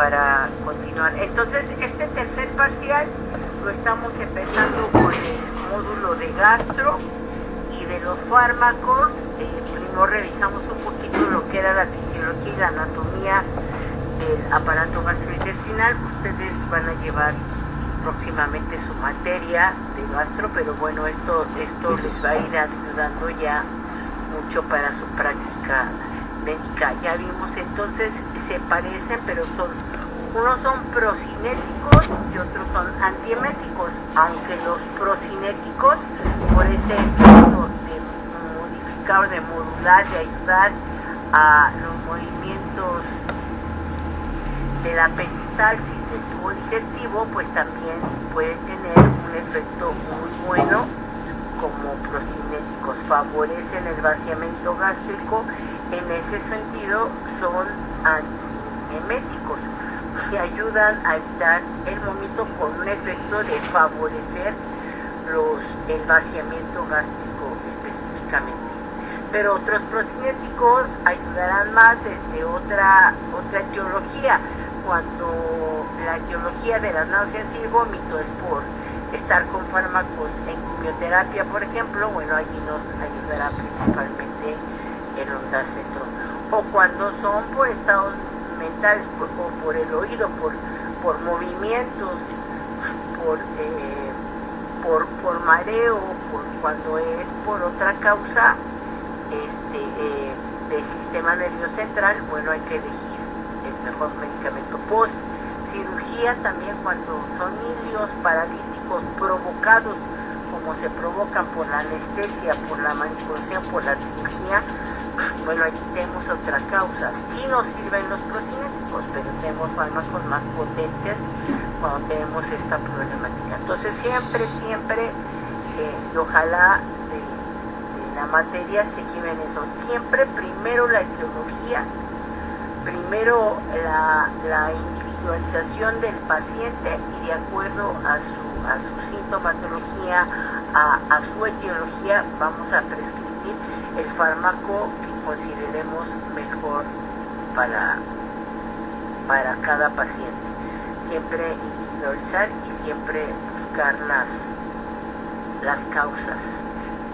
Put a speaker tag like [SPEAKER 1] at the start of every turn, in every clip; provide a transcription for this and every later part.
[SPEAKER 1] para continuar. Entonces, este tercer parcial lo estamos empezando con el módulo de gastro y de los fármacos. Primero revisamos un poquito lo que era la fisiología y la anatomía del aparato gastrointestinal. Ustedes van a llevar próximamente su materia de gastro, pero bueno, esto les va a ir ayudando ya mucho para su práctica médica. Ya vimos, entonces se parecen, pero unos son procinéticos y otros son antieméticos, aunque los procinéticos, por ese efecto de modificar, de modular, de ayudar a los movimientos de la peristalsis del tubo digestivo, pues también pueden tener un efecto muy bueno como procinéticos, favorecen el vaciamiento gástrico. En ese sentido son antieméticos que ayudan a evitar el vómito con un efecto de favorecer el vaciamiento gástrico específicamente. Pero otros procinéticos ayudarán más desde otra etiología, cuando la etiología de las náuseas y el vómito es por estar con fármacos en quimioterapia, por ejemplo. Bueno, allí nos ayudará principalmente el ondansetron. O cuando son por estados mentales, por el oído, por movimientos, por mareo, cuando es por otra causa del sistema nervioso central, bueno, hay que elegir el mejor medicamento. Post cirugía también, cuando son ilios paralíticos provocados, como se provocan por la anestesia, por la manipulación, por la cirugía, bueno, aquí tenemos otra causa. Sí nos sirven los procinéticos, pero tenemos fármacos más potentes cuando tenemos esta problemática. Entonces siempre, y ojalá de la materia se lleven eso. Siempre primero la etiología, primero la individualización del paciente, y de acuerdo a su sintomatología, a su etiología, vamos a prescribir el fármaco que consideremos mejor para cada paciente. Siempre individualizar y siempre buscar las causas.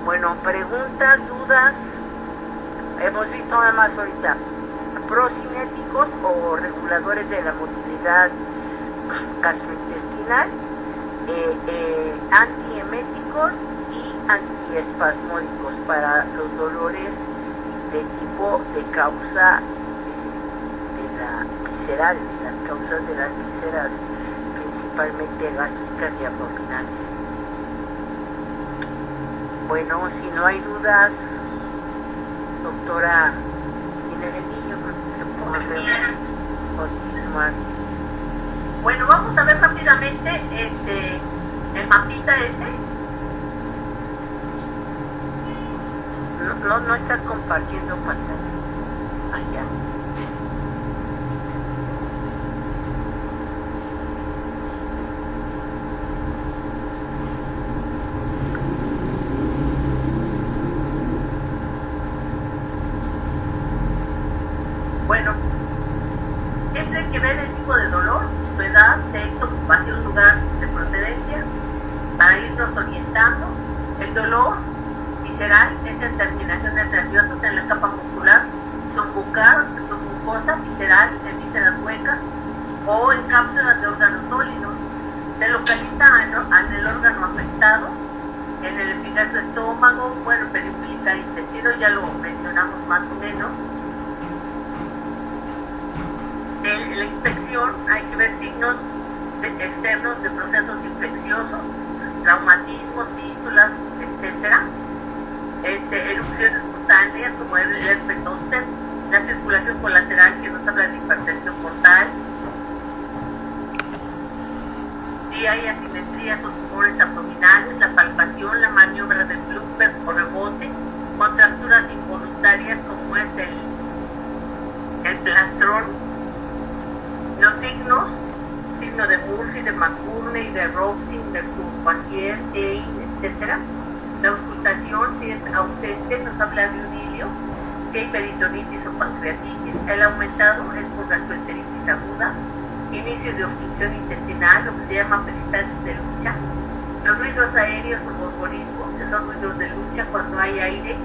[SPEAKER 1] Bueno, preguntas, dudas. Hemos visto nada más ahorita procinéticos o reguladores de la motilidad gastrointestinal, antieméticos y antiespasmódicos para los dolores de tipo de causa de la visceral, las causas de las vísceras, principalmente gástricas y abdominales. Bueno, si no hay dudas, doctora Ineleni, yo creo que podemos continuar.
[SPEAKER 2] Bueno, vamos a ver rápidamente el mapita
[SPEAKER 1] No estás compartiendo pantalla. Allá.
[SPEAKER 2] Bueno, siempre hay que ver el tipo de dolor, su edad, sexo, ocupación, lugar de procedencia, para irnos orientando. El dolor visceral es en terminaciones nerviosas en la capa muscular, submucosa, visceral, en vísceras huecas o en cápsulas de órganos sólidos. Se localiza en el órgano afectado, en el epigastrio estómago, bueno, periférica, intestino, ya lo mencionamos más o menos. La infección, hay que ver signos externos de procesos infecciosos, traumatismos, fístulas, etcétera. Erupciones cutáneas como el herpes zóster, la circulación colateral que nos habla de hipertensión portal. Si hay asimetrías o tumores abdominales, la palpación, la maniobra de Blumberg o rebote, contracturas involuntarias como es el plastrón. Los signo de Murphy, de McBurney, de Robson, de Courvoisier, etc. La auscultación, si es ausente, nos habla de un hilio. Si hay peritonitis o pancreatitis, el aumentado es por gastroenteritis aguda. inicio de obstrucción intestinal, lo que se llama peristalsis de lucha, los ruidos aéreos o borborismos, que son ruidos de lucha cuando hay aire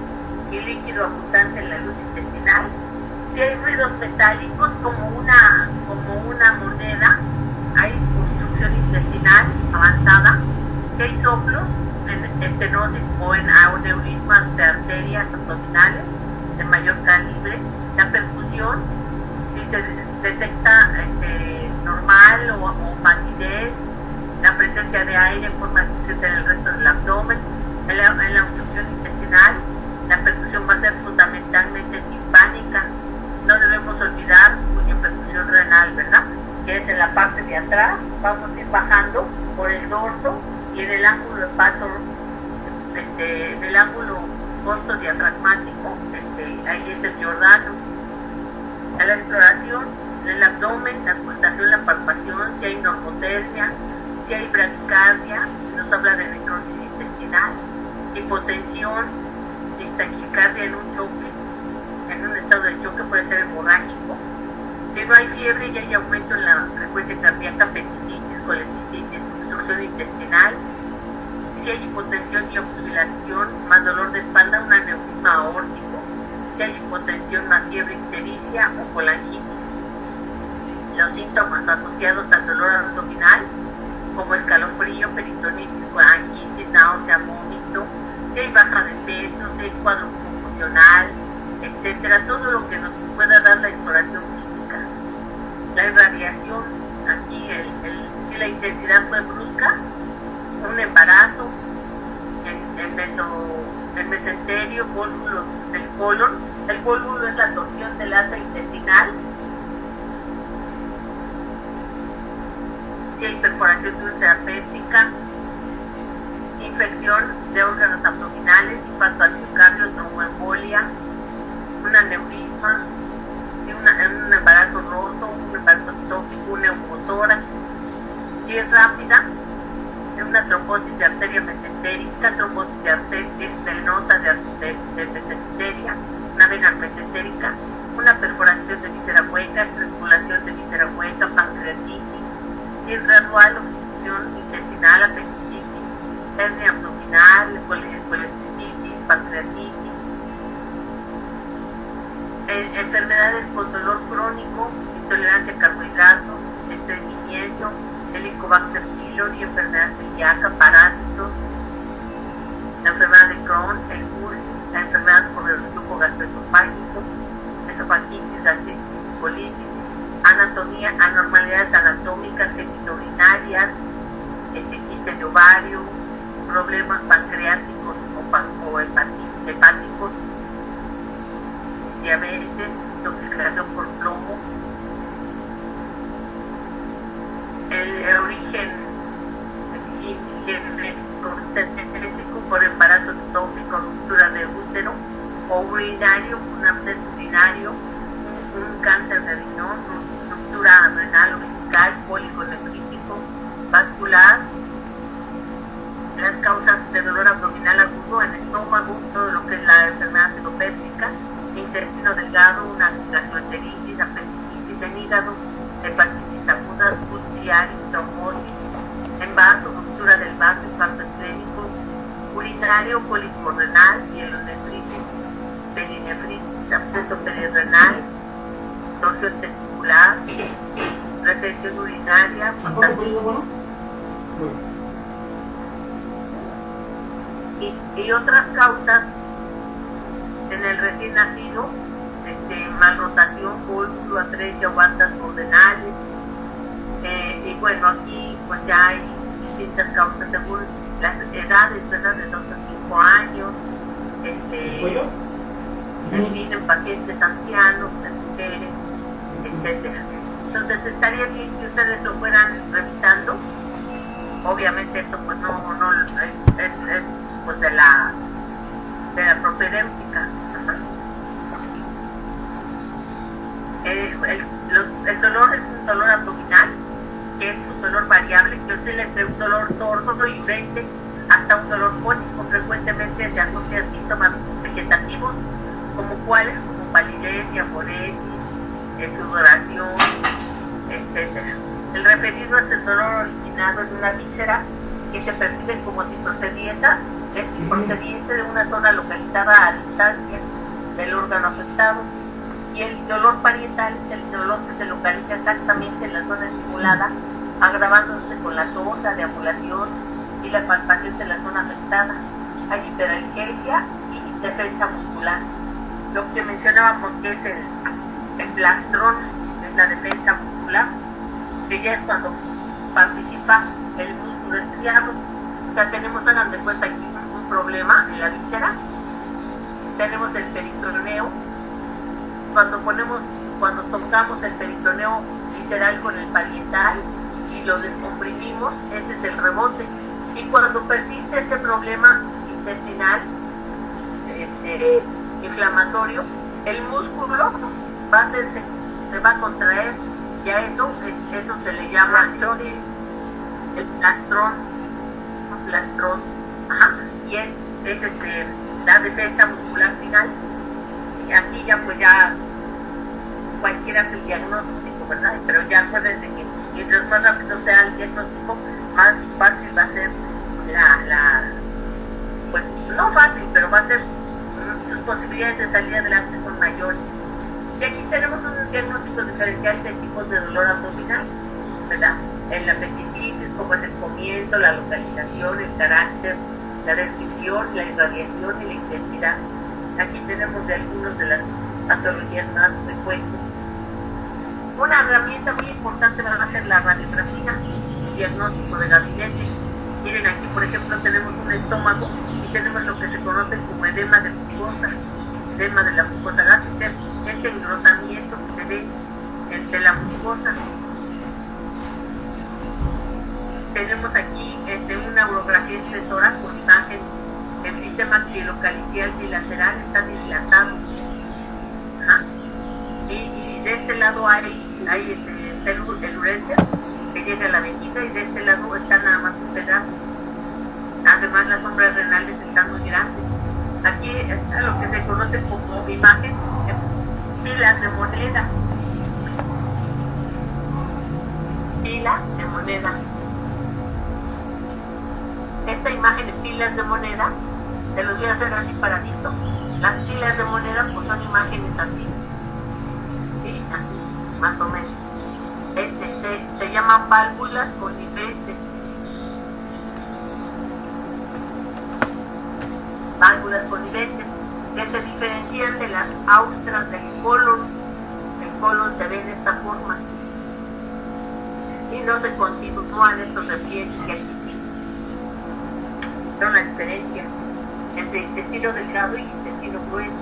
[SPEAKER 2] y líquido abundante en la luz intestinal. Si hay ruidos metálicos como una moneda, hay obstrucción intestinal avanzada. Si hay soplos en estenosis o en aneurismas de arterias abdominales de mayor calibre, la percusión, si se detecta normal o patidez, la presencia de aire en forma discreta en el resto del abdomen, en la obstrucción intestinal, la percusión va a ser fundamentalmente timpánica. No debemos olvidar cuya percusión renal, ¿verdad? Que es en la parte de atrás, vamos a ir bajando por el dorso y en el ángulo hepato, en el ángulo costodiafragmático, ahí es el Giordano. A la exploración, en el abdomen, la ocultación, la palpación, si hay normotermia, si hay bradicardia, nos habla de necrosis intestinal, hipotensión, taquicardia en un choque, en un estado de choque puede ser hemorrágico. Si no hay fiebre y hay aumento en la frecuencia cardíaca, apendicitis, colecistitis, obstrucción intestinal. Si hay hipotensión y obnubilación, más dolor de espalda, un aneurisma aórtico. Si hay hipotensión más fiebre ictericia o colangitis. Los síntomas asociados al dolor abdominal, como escalofrío, peritonitis, colangitis, náusea, vómito. Si hay baja de peso, si hay cuadro confusional, etcétera, todo lo que nos pueda dar la exploración física. La irradiación, aquí si la intensidad fue brusca, un embarazo, el mesenterio, vólulo del colon. El vólulo es la torsión del asa intestinal. Si hay perforación de úlcera péptica, infección de órganos abdominales, infarto al miocardio, tromboembolia, un aneurisma, si un embarazo roto, un embarazo ectópico, un neumotórax. Si es rápida, una trombosis de arteria mesentérica, trombosis de arteria venosa de mesenteria, una vena mesentérica, una perforación de víscera hueca, estrangulación de víscera hueca, pancreatitis. Si es gradual, obstrucción intestinal, apendicitis, hernia abdominal, colecistitis, pancreatitis. Enfermedades con dolor crónico, intolerancia a carbohidratos, estreñimiento, Helicobacter pylori, enfermedad celíaca, parásitos, la enfermedad de Crohn, el CURSI, la enfermedad por el reflujo gastroesofágico, esofagitis, gastritis, colitis, anatomía, anormalidades anatómicas, genitourinarias, quiste de ovario, problemas pancreáticos o hepáticos, diabetes, intoxicación por plomo, el origen genético por embarazo ectópico, ruptura de útero o urinario, un absceso urinario, un cáncer de riñón, ruptura renal o vesical, cólico nefrítico, vascular, las causas de dolor abdominal agudo en estómago, todo lo que es la enfermedad celopéptica, intestino delgado, una gastroenteritis, apendicitis en hígado, hepatitis agudas, Buchiari, trombosis, en vaso, ruptura del vaso, infarto isquémico, urinario, cólico renal, pielonefritis, perinefritis, absceso perirenal, torsión testicular, retención urinaria, prostatitis y otras causas en el recién nacido, malrotación, cálculo, atresia o bandas bordenales. Y bueno, aquí pues ya hay distintas causas según las edades, ¿verdad? De 2 a 5 años, en fin, en pacientes ancianos, en mujeres, etcétera. Entonces estaría bien que ustedes lo fueran revisando. Obviamente esto pues no es pues de la propedéutica. El dolor es un dolor abdominal, que es un dolor variable, que oscila entre un dolor sordo y urente hasta un dolor fónico. Frecuentemente se asocia a síntomas vegetativos, como palidez, diaforesis, sudoración, etc. El El referido es el dolor originado en una víscera que se percibe como si procediese de una zona localizada a distancia del órgano afectado. Y el dolor parietal es el dolor que se localiza exactamente en la zona estimulada, agravándose con la tos, la deambulación y la palpación de la zona afectada. Hay hiperalgesia y defensa muscular. Lo que mencionábamos que es el plastrón, es la defensa muscular, que ya es cuando participa el músculo estriado. O sea, tenemos, hagan de cuenta aquí, un problema en la víscera. Tenemos el peritoneo. Cuando tocamos el peritoneo visceral con el parietal y lo descomprimimos, ese es el rebote. Y cuando persiste este problema intestinal, inflamatorio, el músculo se va a contraer, ya eso se le llama el plastrón, y es la defensa muscular final. Y aquí ya pues ya cualquiera hace el diagnóstico, ¿verdad? Pero ya acuérdense que mientras más rápido sea el diagnóstico, más fácil va a ser pues no fácil, pero va a ser, sus posibilidades de salir adelante son mayores. Y aquí tenemos un diagnóstico diferencial de tipos de dolor abdominal, ¿verdad? En la apendicitis, como es el comienzo, la localización, el carácter, la descripción, la irradiación y la intensidad. Aquí tenemos de algunas de las patologías más frecuentes. Una herramienta muy importante va a ser la radiografía, el diagnóstico de gabinete. Miren, aquí por ejemplo tenemos un estómago y tenemos lo que se conoce como edema de mucosa, edema de la mucosa gástrica, este engrosamiento que se ve de la mucosa. Tenemos aquí una urografía espletoral con imagen. El sistema pielocalicial bilateral está dilatado. Y de este lado está el uréter que llega a la vejiga, y de este lado está nada más un pedazo. Además, las sombras renales están muy grandes. Aquí está lo que se conoce como imagen pilas de moneda. Pilas de moneda. Esta imagen de pilas de moneda, se los voy a hacer así paradito. Las pilas de moneda pues son imágenes así. Sí, así, más o menos. Se llaman válvulas coniventes. Válvulas coniventes, que se diferencian de las austras del colon. El colon se ve en esta forma. Y no se continúan estos repliegues, que aquí sí. Son la diferencia entre intestino delgado y intestino grueso.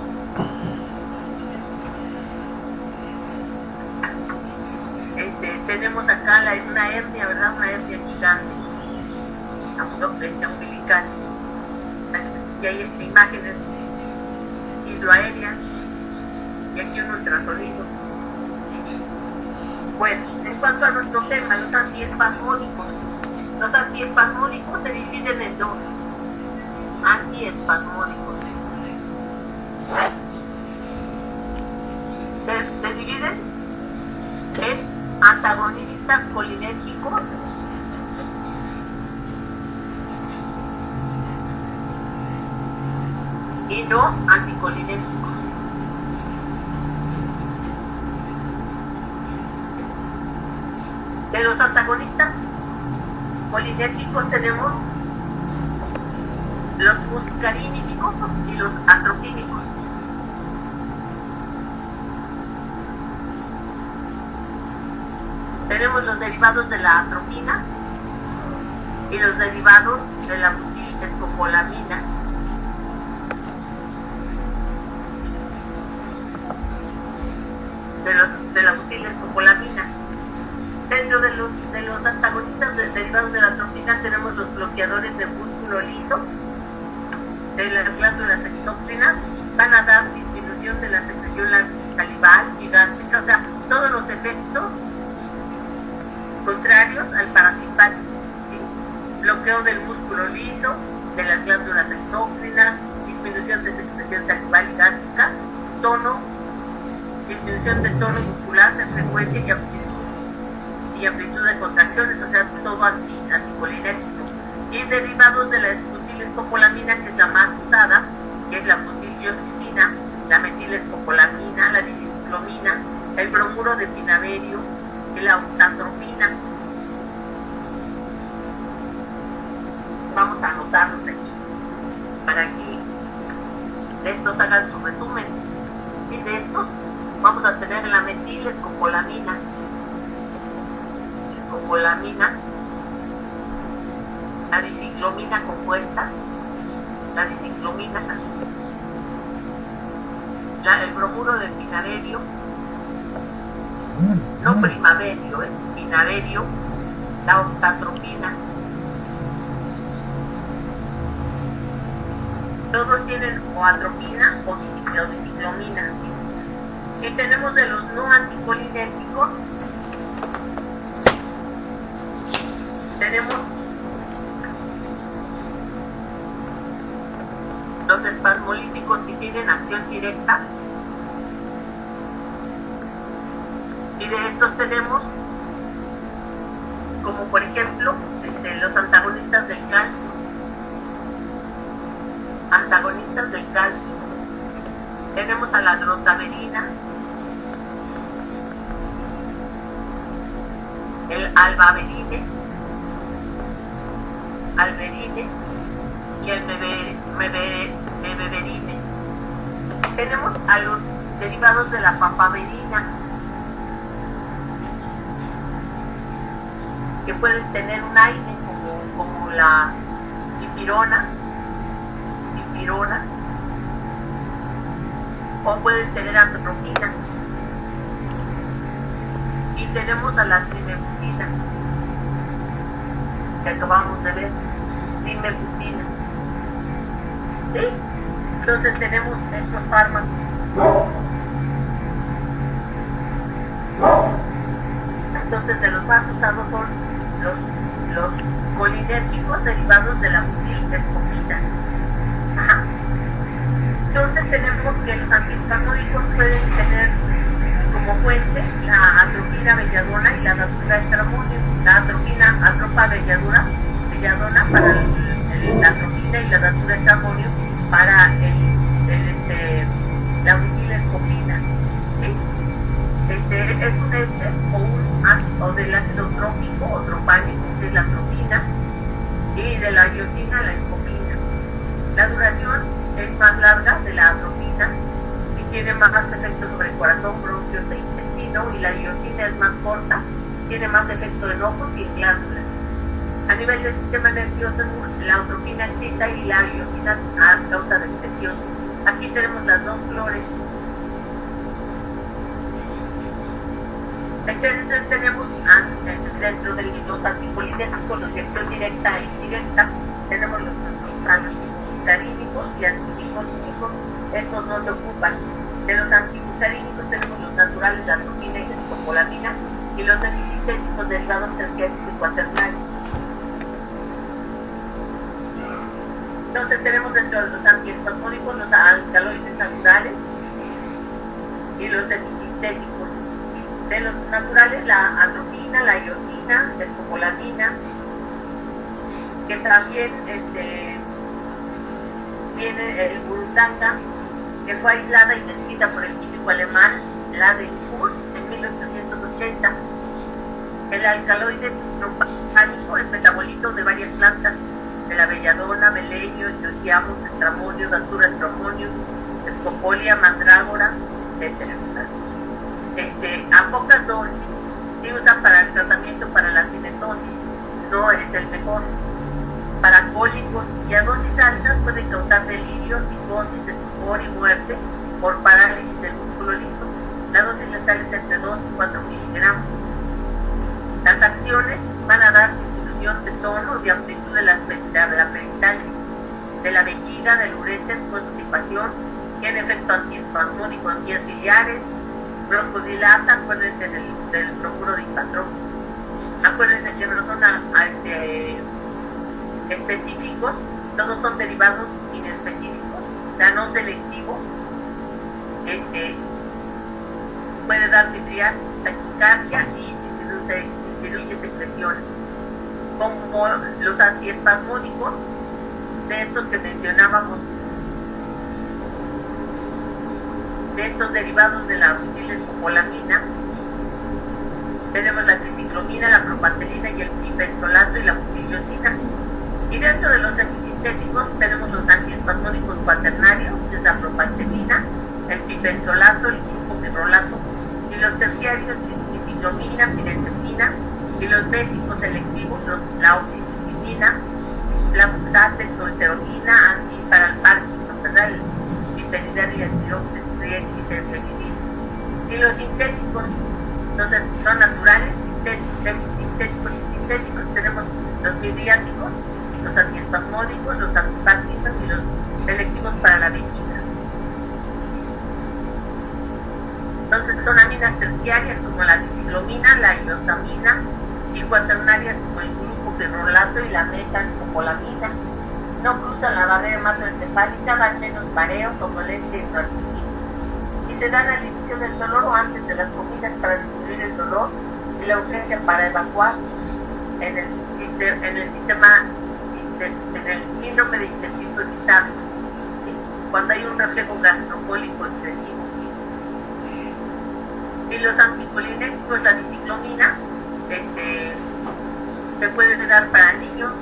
[SPEAKER 2] Tenemos acá una hernia, ¿verdad? Una hernia gigante, umbilical. Y hay imágenes hidroaéreas y aquí un ultrasonido. Bueno, en cuanto a nuestro tema, los antiespasmódicos. Los antiespasmódicos se dividen en dos. Antiespasmódicos. Se dividen en antagonistas colinérgicos y no anticolinérgicos. De los antagonistas colinérgicos tenemos los muscarínicos y los atropínicos. Tenemos los derivados de la atropina y los derivados de la butilescopolamina. De la butilescopolamina. Dentro de los antagonistas derivados de la atropina tenemos los bloqueadores de músculo liso de las glándulas exócrinas. Van a dar disminución de la secreción salival y gástrica, o sea, todos los efectos contrarios al parasimpático. ¿Sí? Bloqueo del músculo liso, de las glándulas exócrinas, disminución de secreción salival y gástrica, disminución de tono muscular, de frecuencia y amplitud, y amplitud de contracciones, o sea, todo anticolinérgico. Y derivados de la butilescopolamina, que es la más usada, que es la butilgioxina, la metilescopolamina, la diciclomina, el bromuro de pinaverio y la octatropina. Vamos a anotarlos aquí, para que de estos hagan su resumen. Sí, de estos vamos a tener la metilescopolamina, la diciclomina compuesta, la diciclomina, el bromuro de pinaverio, no primaverio, pinaverio, la octatropina. Todos tienen o atropina o diciclomina, ¿sí? Y tenemos de los no anticolinérgicos, tenemos los espasmolíticos que tienen acción directa, y de estos tenemos, como por ejemplo, los antagonistas del calcio. Tenemos a la drotaverina, el albaverine y el mebeverine. Tenemos a los derivados de la papaverina, que pueden tener un aire como la dipirona, o pueden tener atropina. Y tenemos a la trimebutina, que acabamos de ver, trimebutina. ¿Sí? Entonces tenemos estos fármacos. Entonces, de los más usados son los colinérgicos derivados de la butilescopina. Ajá. Entonces tenemos que los antihistamínicos pueden tener como fuente la atropina belladona y la natura estramonio. La atropina atropa belladona para la atropina y la natura estramonio para la butilescopina. ¿Sí? Es un éster o un ácido del ácido trópico o tropánico, que es la atropina, y de la iosina la escopina. La duración es más larga de la atropina y tiene más efecto sobre el corazón, bronquios e intestino, y la iosina es más corta, tiene más efecto en ojos y en glándulas. A nivel del sistema nervioso, la atropina excita y la iosina causa depresión. Aquí tenemos las dos flores. Entonces tenemos dentro de los anticolinérgicos, los de acción directa e indirecta, tenemos los antihistarínicos y antihiposínicos. Estos no se ocupan. De los antihistarínicos tenemos los naturales, la atropina y la escopolamina, y los antisintéticos derivados terciarios y cuaternarios. Entonces tenemos dentro de los antiespasmódicos los alcaloides naturales y los antisintéticos. De los naturales, la atropina, la iosina, la escopolamina, que también viene el glutata, que fue aislada y descrita por el químico alemán Ladenburg en 1880. El alcaloide tropánico es metabolito de varias plantas, de la belladona, belenio, yosiamus, estramonio, datura estromonio, escopolia, mandrágora, etc. A pocas dosis se usan para el tratamiento para la cinetosis, no es el mejor. Para cólicos, y a dosis altas pueden causar delirio, psicosis, estupor y muerte por parálisis del músculo liso. La dosis letal es entre 2 y 4 miligramos. Las acciones van a dar disminución de tono, de amplitud de la peristalsis, de la vejiga, del uréter, constipación, tiene efecto antiespasmódico en vías biliares, broncodilata, acuérdense del bromuro de ipatrón. Acuérdense que no son específicos, todos son derivados inespecíficos, o sea, no selectivos. Puede dar midriasis, taquicardia y Los antiespasmódicos, de estos que mencionábamos, de estos derivados de la butilescopolamina, tenemos la triciclomina, la propantelina y el pipentolato y la butiliosina. Y dentro de los semisintéticos tenemos los antiespasmódicos cuaternarios, que es la propantelina, el pipentolato, el glucoquinolato, y los terciarios, triciclomina, pirenzepina, y los bésicos selectivos, la oxitocina, la buxate, tolteronina, para el Parkinson, ¿verdad? El piperidal y el dioxetiltriexenfenidil. Y los sintéticos, entonces, son naturales, sintéticos y sintéticos. Tenemos los midriáticos, los antiespasmódicos, los antiparkinson y los selectivos para la vejiga. Entonces, son aminas terciarias como la diciclomina, la iosamina, y cuaternarias como el glucoquinolato y la metascopolamina. No cruzan la barrera hematoencefálica, dan menos mareos o molestia intraducida. Y se dan al inicio del dolor o antes de las comidas para disminuir el dolor y la urgencia para evacuar en el síndrome de intestino irritable, ¿sí? Cuando hay un reflejo gastrocólico excesivo. Y los anticolinéticos, la diciclomina, se puede dar para niños,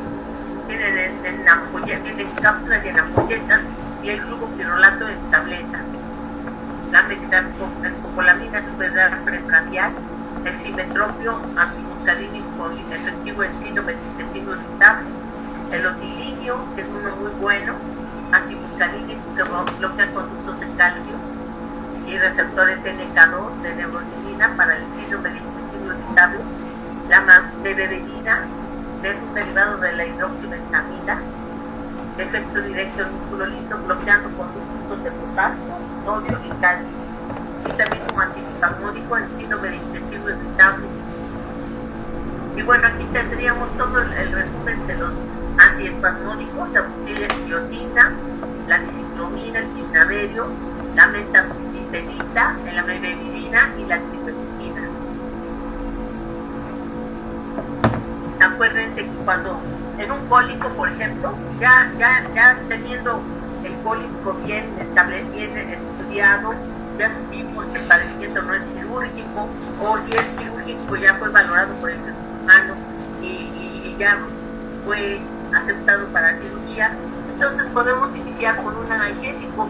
[SPEAKER 2] tienen tienen cápsulas y en ampolletas, y el glucoquinolato en tabletas. La metascopolamina se puede dar preprandial, el simetropio antimuscarínico efectivo en síndrome del intestino irritable, el otilinio, que es uno muy bueno, antimuscarínico que bloquea conductos de calcio, y receptores NK2 de neurosilina para el síndrome del intestino irritable, la madeberidina, que es un derivado de la hidroxibenzamida, efecto directo en músculo liso, bloqueando conductos de potasio, sodio y calcio, y también como antiespasmódico en síndrome de intestino irritable. Y bueno, aquí tendríamos todo el resumen de los antiespasmódicos: la butiliosina, la diciclomina, el quinaverio, la metapipelita, la meberidina y la tripeptina. Acuérdense que cuando en un cólico, por ejemplo, ya teniendo el cólico bien establecido, bien estudiado, ya supimos que el padecimiento no es quirúrgico, o si es quirúrgico ya fue valorado por el cirujano y ya fue aceptado para cirugía, entonces podemos iniciar con un analgésico.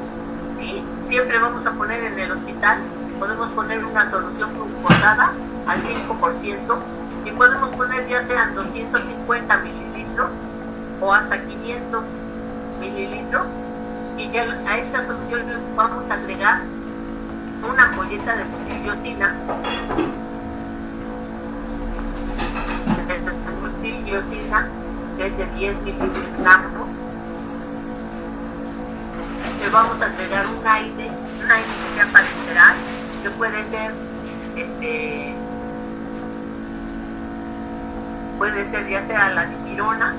[SPEAKER 2] Sí, siempre vamos a poner en el hospital, podemos poner una solución glucosada al 5%, y podemos poner ya sean 250 mililitros o hasta 500 mililitros, y ya a esta solución vamos a agregar una ampolleta de butiliosina, que es de 10 miligramos. Le vamos a agregar un aire que sea parenteral, que puede ser ya sea la dipirona,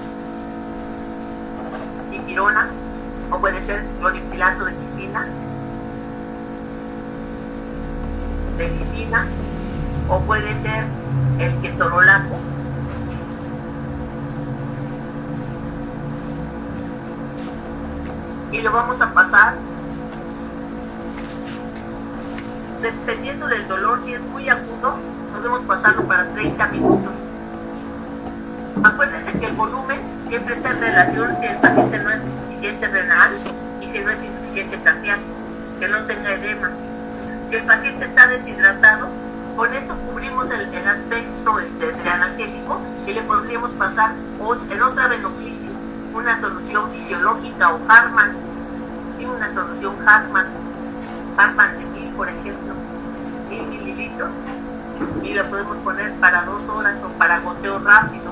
[SPEAKER 2] o puede ser clorixilato de lisina, o puede ser el ketorolato. Y lo vamos a pasar, dependiendo del dolor. Si es muy agudo, podemos pasarlo para 30 minutos. Acuérdense que el volumen siempre está en relación si el paciente no es insuficiente renal y si no es insuficiente cardíaco, que no tenga edema. Si el paciente está deshidratado, con esto cubrimos el aspecto de analgésico, y le podríamos pasar en otra venoclisis una solución fisiológica o Hartmann, y una solución Hartmann de 1000, por ejemplo, 1000 mililitros, y la podemos poner para 2 horas o para goteo rápido.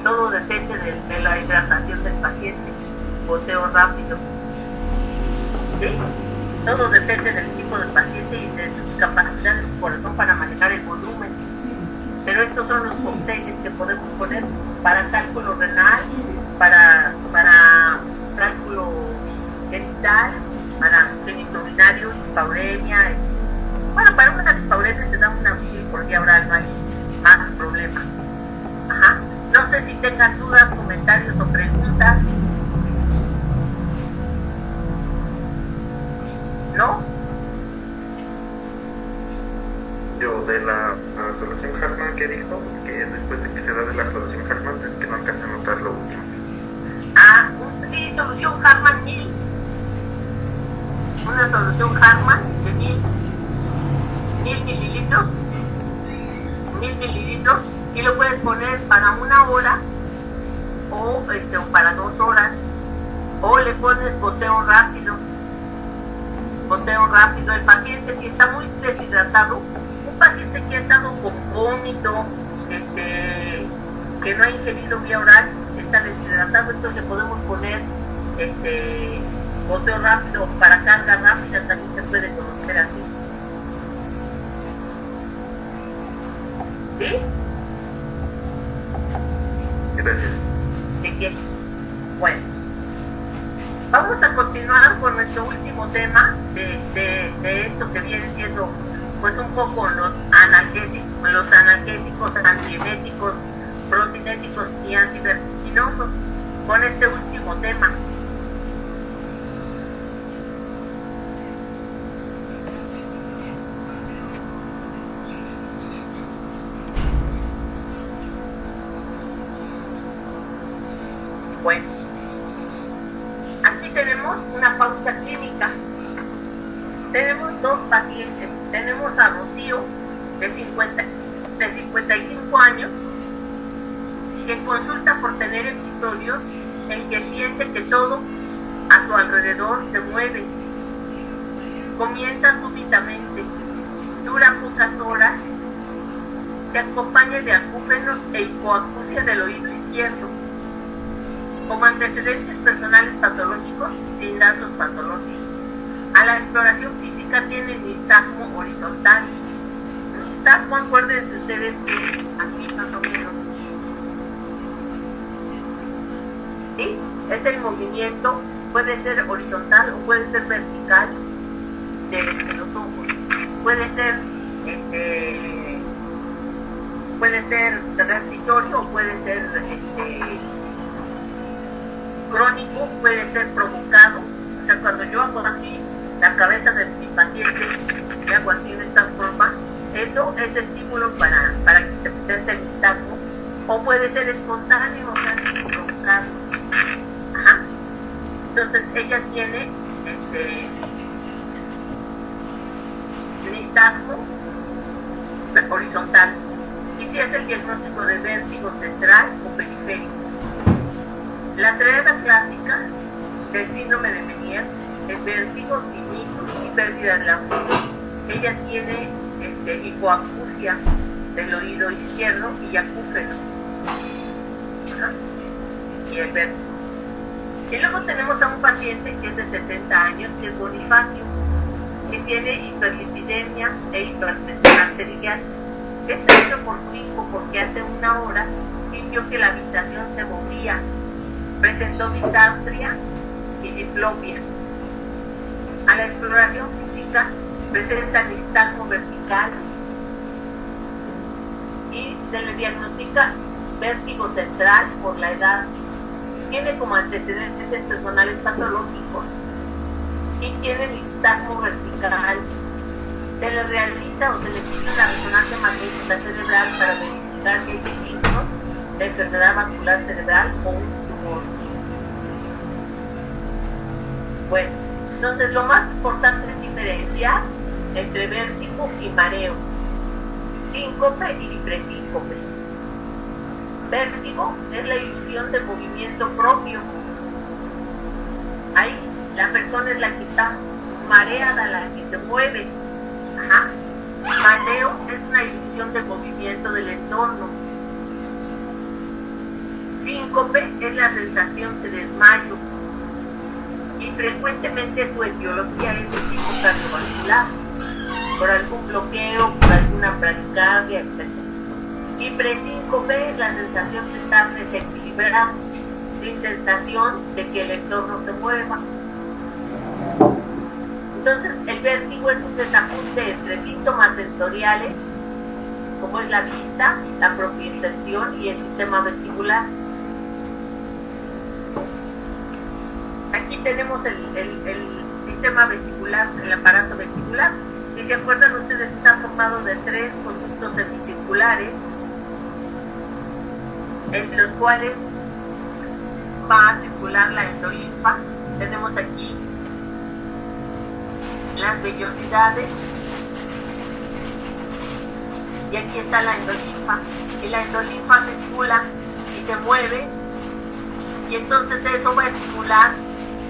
[SPEAKER 2] Todo depende de la hidratación del paciente, goteo rápido. ¿Sí? Todo depende del tipo de paciente y de sus capacidades de su corazón para manejar el volumen. Pero estos son los cócteles que podemos poner para cálculo renal, para cálculo genital, para genitourinario, dispauremia. Bueno, para una dispauremia se da una por día oral, no hay más problema. Ajá. No sé si tengan dudas, comentarios o preguntas. ¿No?
[SPEAKER 3] Yo de la solución Hartman que dijo, que después de que se da de la solución Hartman es que no alcanza a notar lo último.
[SPEAKER 2] Ah, sí, solución Hartman 1000. Una solución Hartman de 1000 mililitros. 1000 mililitros. Y lo puedes poner para 1 hora o para 2 horas. O le pones goteo rápido. El paciente, si está muy deshidratado, un paciente que ha estado con vómito, que no ha ingerido vía oral, está deshidratado, entonces le podemos poner goteo rápido. Para carga rápida también se puede conocer así. ¿Sí?
[SPEAKER 3] Gracias.
[SPEAKER 2] ¿De qué? Bueno, vamos a continuar con nuestro último tema de esto que viene siendo pues un poco los analgésicos antieméticos, procinéticos y antivertiginosos, con este último tema. Bueno, aquí tenemos una pausa clínica. Tenemos 2 pacientes. Tenemos a Rocío, de 55 años, que consulta por tener episodios en que siente que todo a su alrededor se mueve. Comienza súbitamente, dura pocas horas, se acompaña de acúfenos e hipoacusia del oído izquierdo. Como antecedentes personales patológicos, sin datos patológicos. A la exploración física tiene nistagmo horizontal. Nistagmo, acuérdense ustedes que así más o menos. ¿Sí? Es el movimiento, puede ser horizontal o puede ser vertical de los ojos. Puede ser transitorio o puede ser crónico, puede ser provocado. O sea, cuando yo hago así la cabeza de mi paciente, me hago así de esta forma, eso es estímulo para que se presente el nistagmo, o puede ser espontáneo, o sea, sin provocado. Ajá. Entonces ella tiene nistagmo horizontal, y si es el diagnóstico de vértigo central o periférico. La triada clásica del síndrome de Meniere es vértigo, tinnitus y pérdida de la voz. Ella tiene hipoacusia del oído izquierdo y acúfenos. Y el vértigo. Y luego tenemos a un paciente que es de 70 años, que es Bonifacio, que tiene hiperlipidemia e hipertensión arterial. Es traído por su hijo porque hace 1 hora sintió que la habitación se movía. Presentó disartria y diplopia. A la exploración física presenta nistagmo vertical y se le diagnostica vértigo central por la edad. Tiene como antecedentes personales patológicos y tiene nistagmo vertical. Se le realiza o se le pide una resonancia magnética cerebral para verificar si hay signos de enfermedad vascular cerebral o un tumor. Bueno, entonces lo más importante es diferenciar entre vértigo y mareo, síncope y presíncope. Vértigo es la ilusión de movimiento propio. Ahí la persona es la que está mareada, la que se mueve. Ajá. Mareo es una ilusión de movimiento del entorno. Síncope es la sensación de desmayo. Y frecuentemente su etiología es de tipo cardiovascular, por algún bloqueo, por alguna bradicardia, etc. Y presíncope es la sensación de estar desequilibrado, sin sensación de que el entorno se mueva. Entonces, el vértigo es un desajuste entre síntomas sensoriales, como es la vista, la propiocepción y el sistema vestibular, aquí tenemos el sistema vestibular, el aparato vestibular. Si se acuerdan ustedes, está formado de 3 conductos semicirculares, en los cuales va a circular la endolinfa. Tenemos aquí las vellosidades y aquí está la endolinfa, y la endolinfa circula y se mueve, y entonces eso va a estimular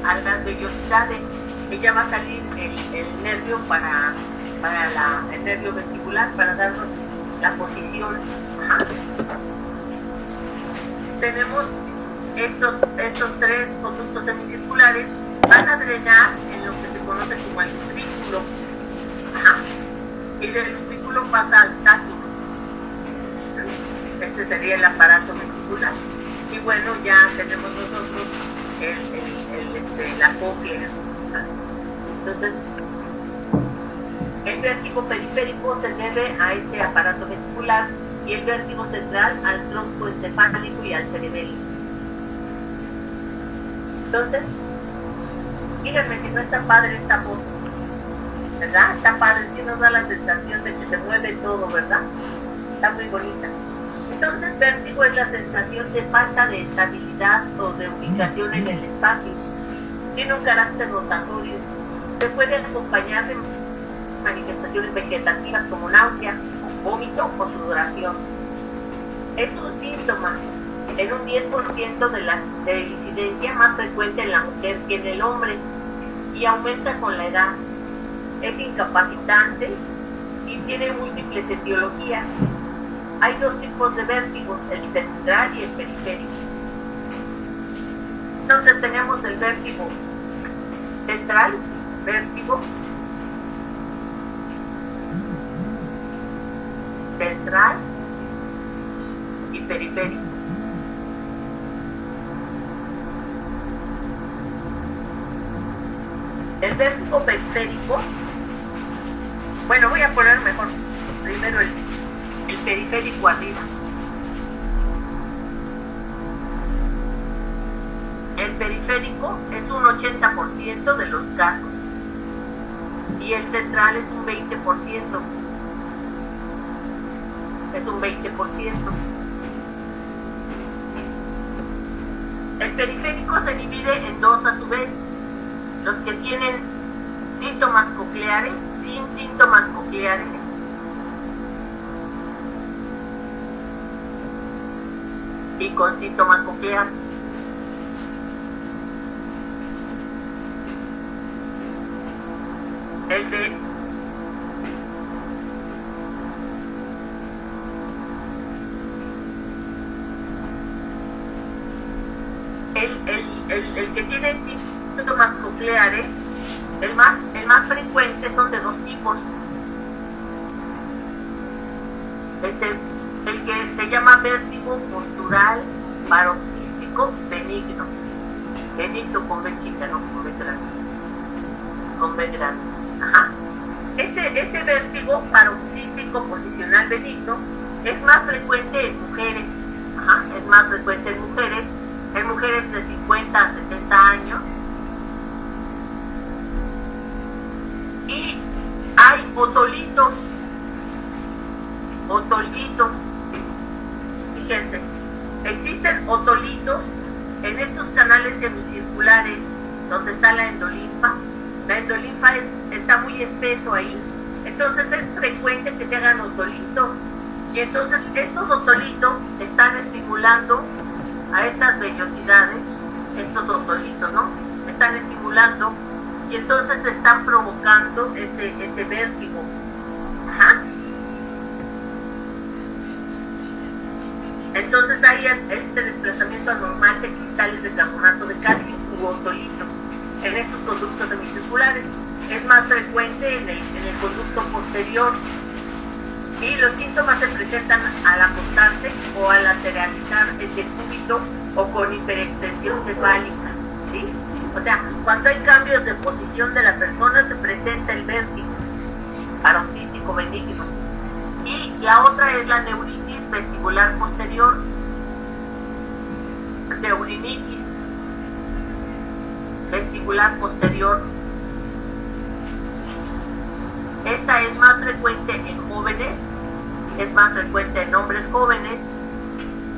[SPEAKER 2] a las vellosidades, y ya va a salir el nervio para el nervio vestibular, para darnos la posición. Ajá. Tenemos estos 3 conductos semicirculares, van a drenar en lo que se conoce como el utrículo. Ajá. Y del utrículo pasa al sacro. Este sería el aparato vestibular. Y bueno, ya tenemos nosotros la cóclea. Entonces, el vértigo periférico se debe a este aparato vestibular y el vértigo central al tronco encefálico y al cerebelo. Entonces, díganme si no está padre esta foto, ¿verdad? Está padre, sí nos da la sensación de que se mueve todo, ¿verdad? Está muy bonita. Entonces, vértigo es la sensación de falta de estabilidad o de ubicación en el espacio. Tiene un carácter rotatorio. Se puede acompañar de manifestaciones vegetativas como náusea, vómito o sudoración. Es un síntoma en un 10% de incidencia, más frecuente en la mujer que en el hombre, y aumenta con la edad. Es incapacitante y tiene múltiples etiologías. Hay 2 tipos de vértigos, el central y el periférico. Entonces tenemos el vértigo central, vértigo central y periférico. El vértigo periférico, bueno, voy a poner mejor primero el periférico arriba. El periférico es un 80% de los casos y el central es un 20%. Es un 20%. El periférico se divide en 2 a su vez: los que tienen síntomas cocleares, sin síntomas cocleares, y con síntoma coclear. El que tiene síntomas cocleares, el más frecuente, son de 2 tipos. El que se llama vértigo postural paroxístico benigno. Benigno con B chica, no con B grande. Con B grande. Ajá. Este vértigo paroxístico posicional benigno es más frecuente en mujeres. Ajá. Es más frecuente en mujeres de 50 a 70 años. Y hay otolitos. Fíjense, existen otolitos en estos canales semicirculares donde está la endolinfa. La endolinfa está muy espeso ahí, entonces es frecuente que se hagan otolitos, y entonces estos otolitos están estimulando a estas vellosidades. Estos otolitos, ¿no? Están estimulando y entonces están provocando este vértigo. Ajá. Entonces hay este desplazamiento anormal de cristales de carbonato de calcio u otolitos en estos conductos semicirculares. Es más frecuente en el conducto posterior, y los síntomas se presentan al acostarse o al lateralizar el decúbito o con hiperextensión cefálica, ¿sí? O sea, cuando hay cambios de posición de la persona se presenta el vértigo paroxístico benigno. Y la otra es la neuritis vestibular posterior, neurinitis. vestibular posterior. Esta es más frecuente en jóvenes, es más frecuente en hombres jóvenes,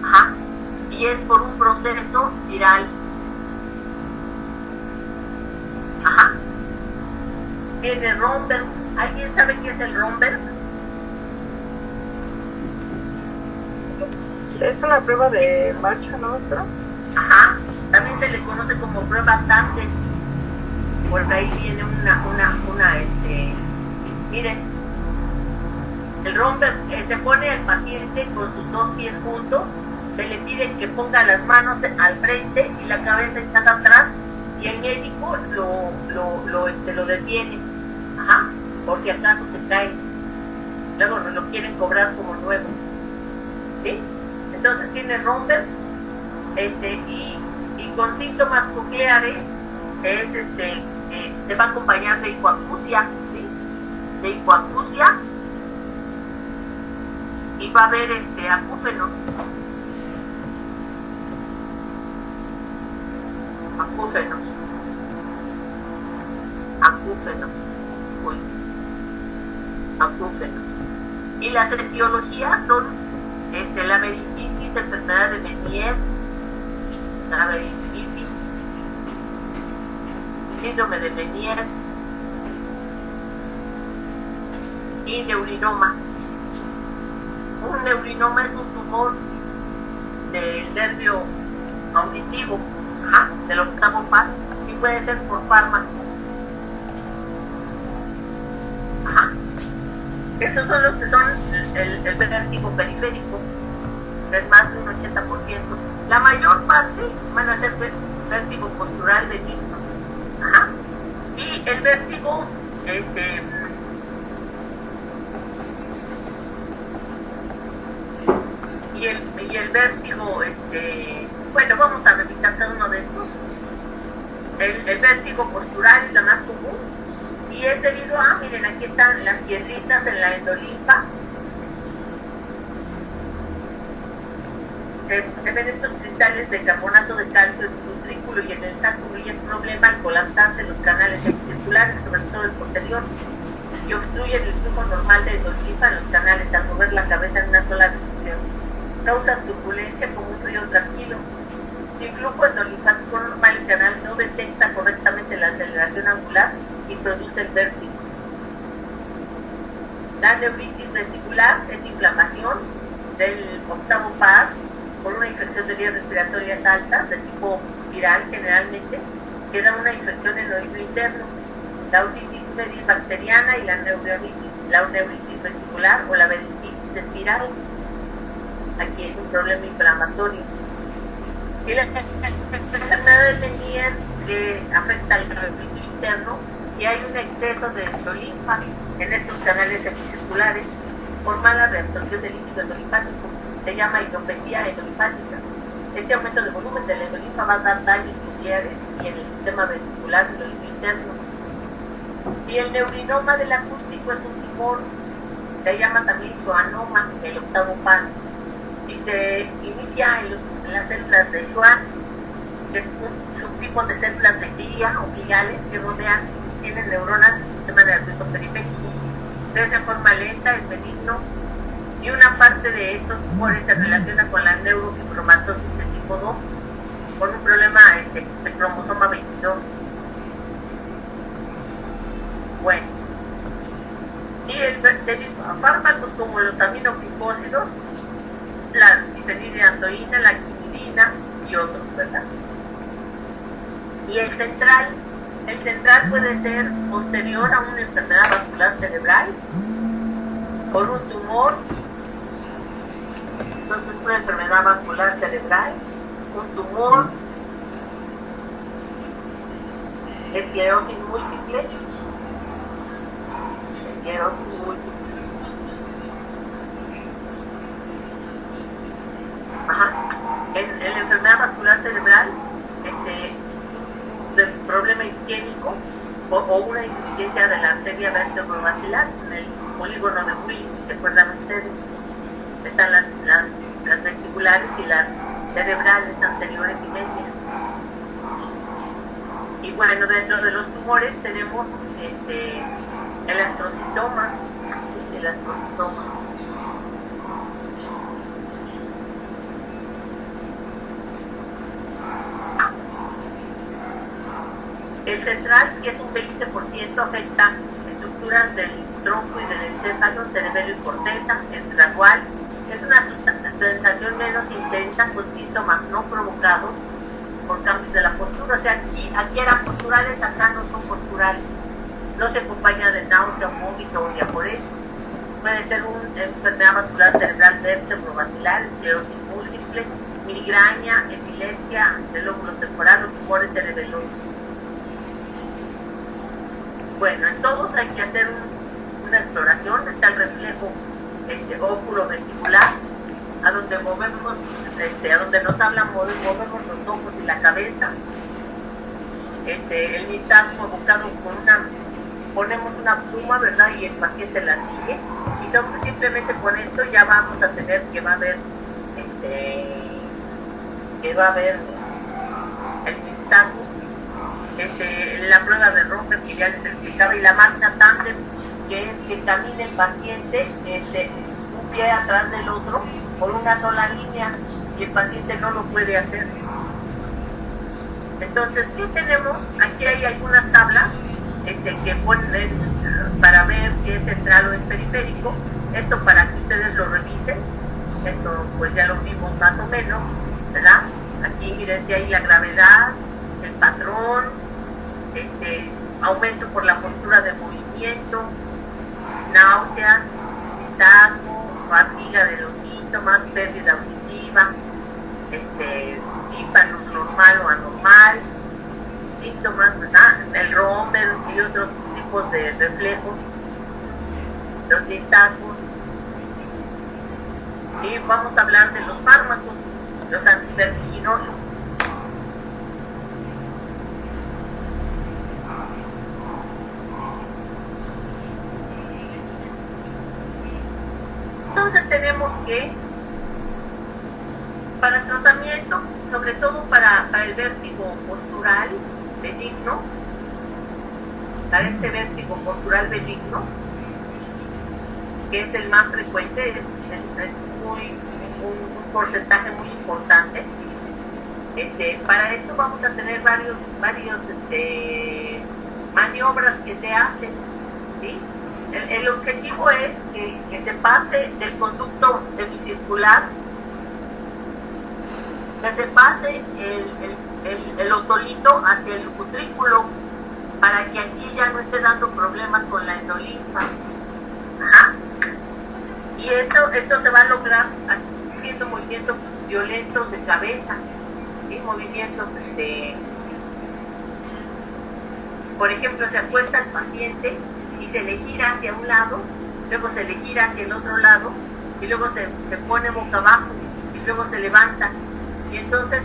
[SPEAKER 2] ajá, y es por un proceso viral. Ajá. Tiene Romberg. ¿Alguien sabe qué es el Romberg?
[SPEAKER 4] Es una prueba de marcha, ¿no?
[SPEAKER 2] Ajá. También se le conoce como prueba Tandem. Por ahí viene miren, el Romberg se pone al paciente con sus dos pies juntos, se le pide que ponga las manos al frente y la cabeza echada atrás, y el médico lo detiene, ajá, por si acaso se cae. Luego no lo quieren cobrar como nuevo, ¿sí? Entonces tiene Romberg, y con síntomas cocleares se va a acompañar de hipoacusia, ¿sí? De hipoacusia, y va a haber acúfenos. Y las etiologías son la meningitis, enfermedad de Meniere, la meningitis, síndrome de Meniere y neurinoma. Un neurinoma es un tumor del nervio auditivo, del octavo par, y puede ser por fármaco. Esos son los que son el vértigo periférico, que es más de un 80%. La mayor parte van a ser vértigo postural benigno. Y el vértigo, y el vértigo, bueno, vamos a revisar cada uno de estos. El vértigo postural es la más común, y es debido a, miren, aquí están las piedritas en la endolinfa. Se ven estos cristales de carbonato de calcio en el utrículo y en el sacro, y es problema al colapsarse los canales semicirculares, sobre todo el posterior, y obstruyen el flujo normal de endolinfa en los canales al mover la cabeza en una sola dirección. Causan turbulencia como un río tranquilo. Sin flujo endolinfático normal, el canal no detecta correctamente la aceleración angular y produce el vértigo. La neuritis vestibular es inflamación del octavo par por una infección de vías respiratorias altas de tipo viral, generalmente, que da una infección en el oído interno. La otitis media bacteriana y la neuritis vestibular o la meningitis espiral. Aquí es un problema inflamatorio. Y la enfermedad de Meniere afecta al oído interno, y hay un exceso de endolinfa en estos canales semicirculares por mala reabsorción del líquido endolinfático. Se llama hidropesía endolinfática. Este aumento de volumen de la endolinfa va a dar daños nucleares y en el sistema vestibular del oído interno. Y el neurinoma del acústico es un tumor, se llama también schwannoma, el octavo par, y se inicia en las células de Schwann, que es un subtipo de células de glia o gliales que rodean y tienen neuronas del sistema nervioso periférico. Crece en forma lenta, es benigno, y una parte de estos tumores se relaciona con la neurofibromatosis de tipo 2, con un problema de cromosoma 22. Bueno, y debido a fármacos como los aminoglicósidos, la difenidiantoína, la quinidina y otros, ¿verdad? Y el central puede ser posterior a una enfermedad vascular cerebral, por un tumor. Entonces, una enfermedad vascular cerebral, un tumor, esclerosis múltiple, En la enfermedad vascular cerebral, del problema isquémico o una insuficiencia de la arteria vertebrovascular en el polígono de Willis, si se acuerdan ustedes. Están las vestibulares y las cerebrales anteriores y medias. Y bueno, dentro de los tumores tenemos el astrocitoma, el astrocitoma. El central, que es un 20%, afecta estructuras del tronco y del encéfalo, cerebelo y corteza. El tragual es una sensación menos intensa con síntomas no provocados por cambios de la postura. O sea, aquí eran posturales, acá no son posturales. No se acompaña de náusea, vómito o diaporesis. Puede ser una enfermedad vascular cerebral vértebro-basilar, esclerosis múltiple, migraña, epilepsia del lóbulo temporal o tumores cerebelosos. Bueno, en todos hay que hacer una exploración. Está el reflejo óculo vestibular, a donde movemos, a donde nos hablan, movemos los ojos y la cabeza. El nistagmo evocado ponemos una pluma, ¿verdad? Y el paciente la sigue. Y simplemente con esto ya vamos a tener que va a haber el nistagmo. La prueba de Romer que ya les explicaba, y la marcha tándem, que es que camine el paciente un pie atrás del otro por una sola línea, y el paciente no lo puede hacer. Entonces, ¿qué tenemos? Aquí hay algunas tablas que ponen para ver si es central o es periférico. Esto para que ustedes lo revisen. Esto pues ya lo vimos más o menos, ¿verdad? Aquí miren si hay la gravedad, el patrón, aumento por la postura de movimiento, náuseas, nistagmo, fatiga de los síntomas, pérdida auditiva, tímpano normal o anormal, síntomas, ¿verdad? El Romer y otros tipos de reflejos, los nistagmos. Y vamos a hablar de los fármacos, los antivertiginosos. Entonces tenemos que, para tratamiento, sobre todo para el vértigo postural benigno, para este vértigo postural benigno, que es el más frecuente, es un porcentaje muy importante. Para esto vamos a tener varios maniobras que se hacen, ¿sí? El objetivo es que se pase del conducto semicircular, que se pase el otolito hacia el utrículo, para que aquí ya no esté dando problemas con la endolinfa. Ajá. Y esto se va a lograr haciendo movimientos violentos de cabeza, ¿sí? Movimientos, por ejemplo, se acuesta el paciente y se le gira hacia un lado, luego se le gira hacia el otro lado, y luego se pone boca abajo, y luego se levanta. Y entonces,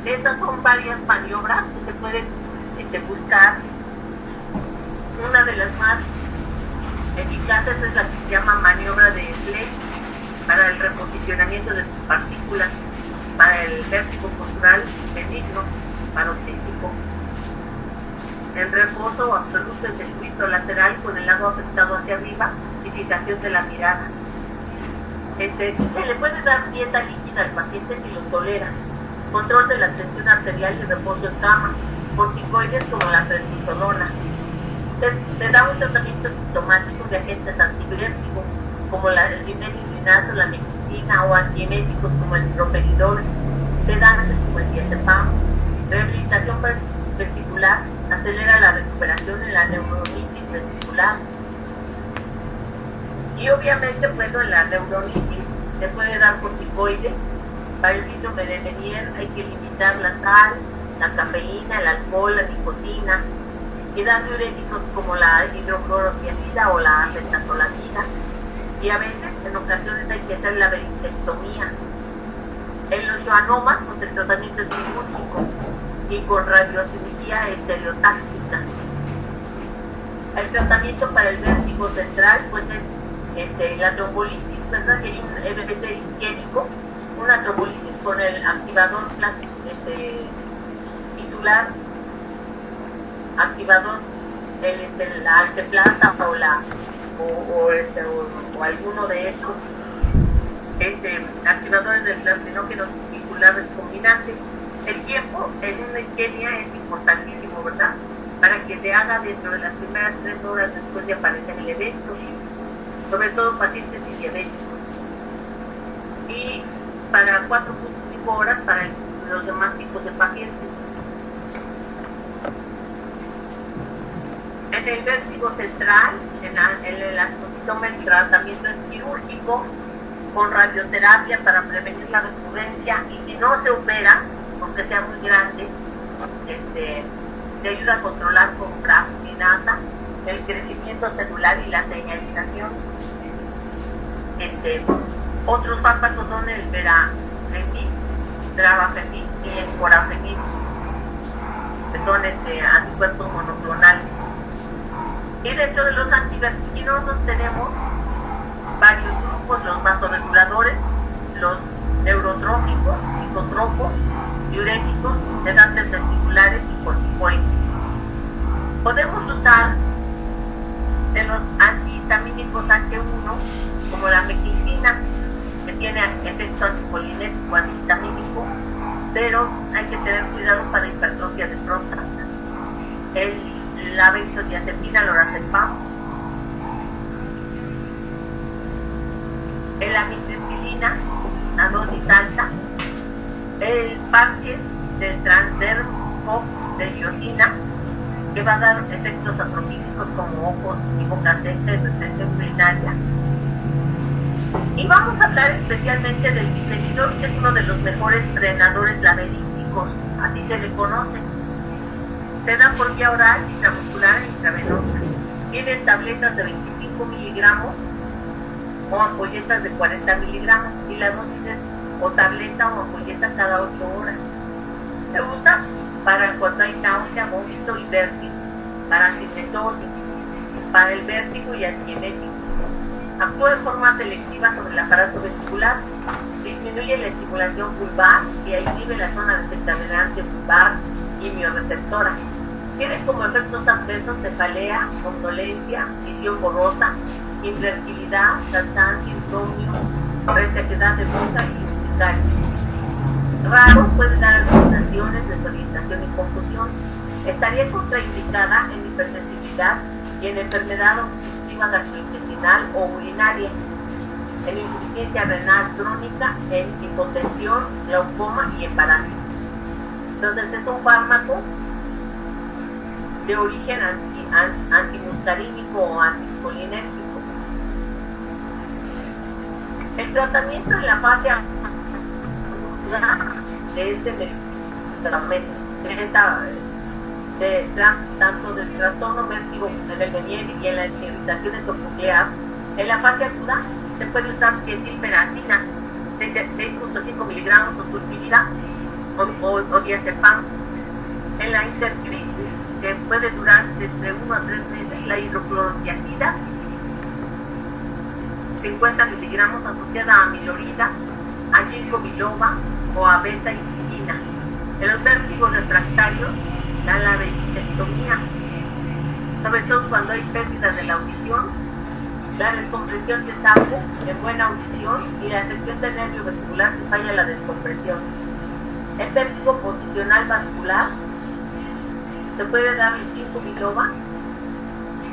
[SPEAKER 2] esas son varias maniobras que se pueden buscar. Una de las más eficaces es la que se llama maniobra de Slade, para el reposicionamiento de sus partículas, para el vértigo postural benigno, paroxístico. En reposo absoluto en circuito lateral con el lado afectado hacia arriba y fijación de la mirada. Se le puede dar dieta líquida al paciente si lo tolera, control de la tensión arterial y reposo en cama, corticoides como la prednisolona. Se da un tratamiento sintomático de agentes antivértigo como el dimetilinato, la mecticina, o antieméticos como el droperidol, sedantes como el diazepam. Rehabilitación vestibular acelera la recuperación en la neuronitis vestibular. Y obviamente, bueno, en la neuronitis se puede dar corticoide. Para el síndrome de Meniere hay que limitar la sal, la cafeína, el alcohol, la nicotina, y dar diuréticos como la hidroclorotiazida o la acetazolamida. Y a veces, en ocasiones, hay que hacer la vericectomía. En los schwannomas, pues el tratamiento es quirúrgico y con radiocirugía estereotáctica. El tratamiento para el vértigo central, pues es la trombolisis, ¿verdad? Si hay un MBC isquémico, una trombolisis con el activador visular, activador, la alteplasta o alguno de estos activadores del plasminógeno tisular recombinante. El tiempo en una isquemia es importantísimo, ¿verdad? Para que se haga dentro de las primeras 3 horas después de aparecer el evento, sobre todo pacientes y diabéticos. Y para 4.5 horas para los demás tipos de pacientes. En el vértigo central, en el astrocitoma, el tratamiento es quirúrgico con radioterapia para prevenir la recurrencia, y si no se opera, aunque sea muy grande, se ayuda a controlar con grafenasa el crecimiento celular y la señalización. Otros fármacos son el verafenib, drabafenib y el corafenib, que son anticuerpos monoclonales. Y dentro de los antivertiginosos tenemos varios grupos: los vasoreguladores, los neurotróficos, psicotropos, diuréticos, sedantes testiculares y corticoides. Podemos usar de los antihistamínicos H1 como la meclicina, que tiene efecto anticolinérgico, antihistamínico, pero hay que tener cuidado para hipertrofia de próstata. La benzodiazepina, lorazepam, la amitriptilina a dosis alta, el parches de transdermoscop de diosina, que va a dar efectos atropínicos como ojos y boca seca y retención urinaria. Y vamos a hablar especialmente del bifenidol, que es uno de los mejores frenadores laberínticos, así se le conoce. Se da por vía oral, intramuscular e intravenosa. Tienen tabletas de 25 miligramos o ampolletas de 40 miligramos, y la dosis es o tableta o ampolleta cada 8 horas. Se usa para cuando hay náusea, vómito y vértigo, para cinetosis, para el vértigo y antiemético. Actúa de forma selectiva sobre el aparato vestibular, disminuye la estimulación vulvar y inhibe la zona desencadenante vulvar y mioreceptora. Tiene como efectos adversos cefalea, somnolencia, visión borrosa, infertilidad, cansancio, insomnio, resequedad de boca y urticaria. Raro, puede dar alucinaciones, desorientación y confusión. Estaría contraindicada en hipersensibilidad y en enfermedad obstructiva gastrointestinal o urinaria, en insuficiencia renal crónica, en hipotensión, glaucoma y embarazo. Entonces es un fármaco de origen antimuscarínico o anticolinérgico. El tratamiento en la fase de este medicamento, tanto del trastorno vértigo del Meniere y en la irritación endonuclear, en la fase aguda se puede usar etilperacina, 6.5 miligramos o sulfirida o diazepam. En la intercrisis, que puede durar entre 1 a 3 meses, la hidroclorotiazida, 50 miligramos, asociada a amilorida, a ginkgo biloba o a beta-histamina. En los vértigos refractarios, la laringectomía, sobre todo cuando hay pérdida de la audición, la descompresión de saco en buena audición y la sección del nervio vestibular si falla la descompresión. El vértigo posicional vascular, se puede dar el ginkgo biloba,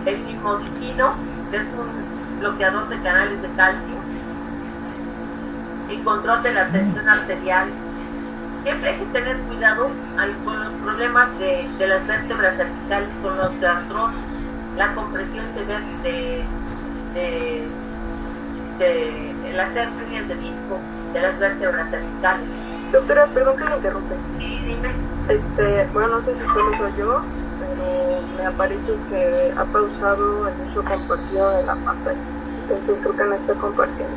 [SPEAKER 2] el nimodipino, que es un bloqueador de canales de calcio, y control de la tensión arterial. Siempre hay que tener cuidado con los problemas de las vértebras cervicales, con la osteoartrosis, la compresión de las hernias de disco de las vértebras cervicales.
[SPEAKER 4] Doctora, perdón que me interrumpe.
[SPEAKER 2] Sí, dime.
[SPEAKER 4] Bueno, no sé si solo soy yo, pero me aparece que ha pausado el uso compartido de la pantalla. Entonces creo que no está compartiendo.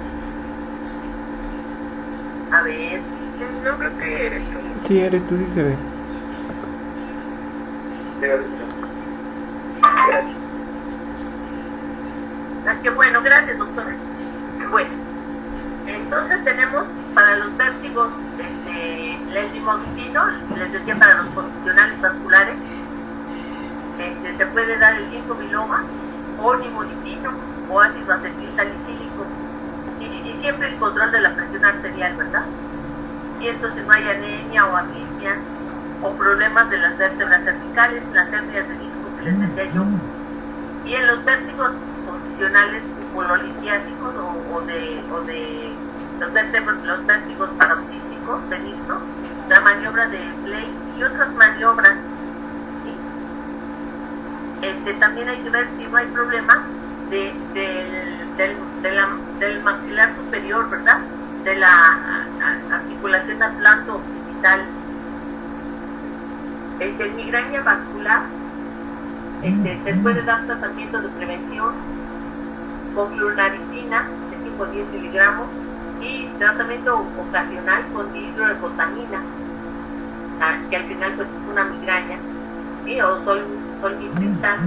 [SPEAKER 2] A ver,
[SPEAKER 4] No creo que eres tú.
[SPEAKER 5] Sí, eres tú, sí se ve.
[SPEAKER 4] Gracias.
[SPEAKER 2] qué bueno, gracias doctora. Bueno, entonces tenemos para los vértigos el limodipino, les decía, para los posicionales vasculares, se puede dar el ginkgo biloba o nimodipino o ácido acetil salicílico y siempre el control de la presión arterial, ¿verdad? Y entonces no hay anemia o arritmias o problemas de las vértebras cervicales, las hernias de disco que les decía yo. Y en los vértigos posicionales pololitiásicos o de los vértigos paroxísticos benignos, la maniobra de Blake y otras maniobras, ¿sí? También hay que ver si no hay problema del maxilar superior, ¿verdad? De la articulación atlanto-occipital. Migraña vascular, se puede dar tratamiento de prevención con flunaricina de 5 a 10 miligramos y tratamiento ocasional con dihidroergotamina, que al final pues es una migraña, ¿sí? O solmitriptán.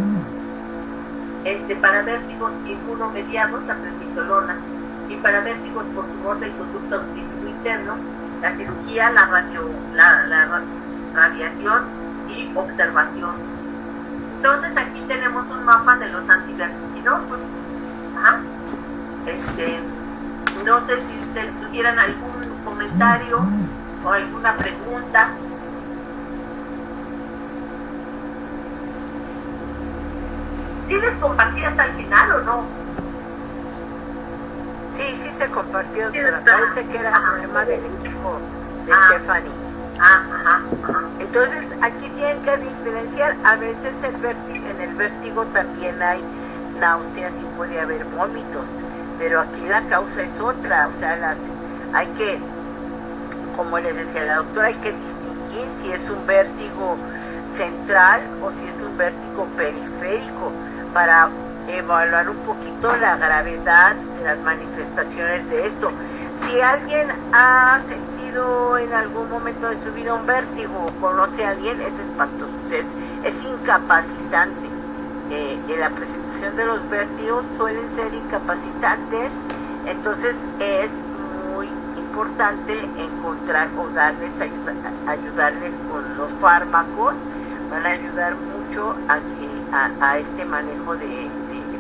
[SPEAKER 2] Para vértigos inmunomediados, la prednisolona, y para vértigos por tumor del conducto auditivo interno, la cirugía, la radiación y observación. Entonces aquí tenemos un mapa de los antivertiginosos. No sé si ustedes tuvieran algún comentario o alguna pregunta. ¿Sí les compartí hasta el final o no?
[SPEAKER 1] Sí se compartió, pero parece que era problema del equipo de Stephanie. Entonces aquí tienen que diferenciar, a veces en el vértigo también hay náuseas y puede haber vómitos, pero aquí la causa es otra, o sea, hay que, como les decía la doctora, hay que distinguir si es un vértigo central o si es un vértigo periférico para evaluar un poquito la gravedad de las manifestaciones de esto. Si alguien ha sentido en algún momento de su vida un vértigo o conoce a alguien, es espantoso, es incapacitante. La presentación de los vértigos suelen ser incapacitantes, entonces es muy importante encontrar o ayudarles con los fármacos, van a ayudar mucho a este manejo de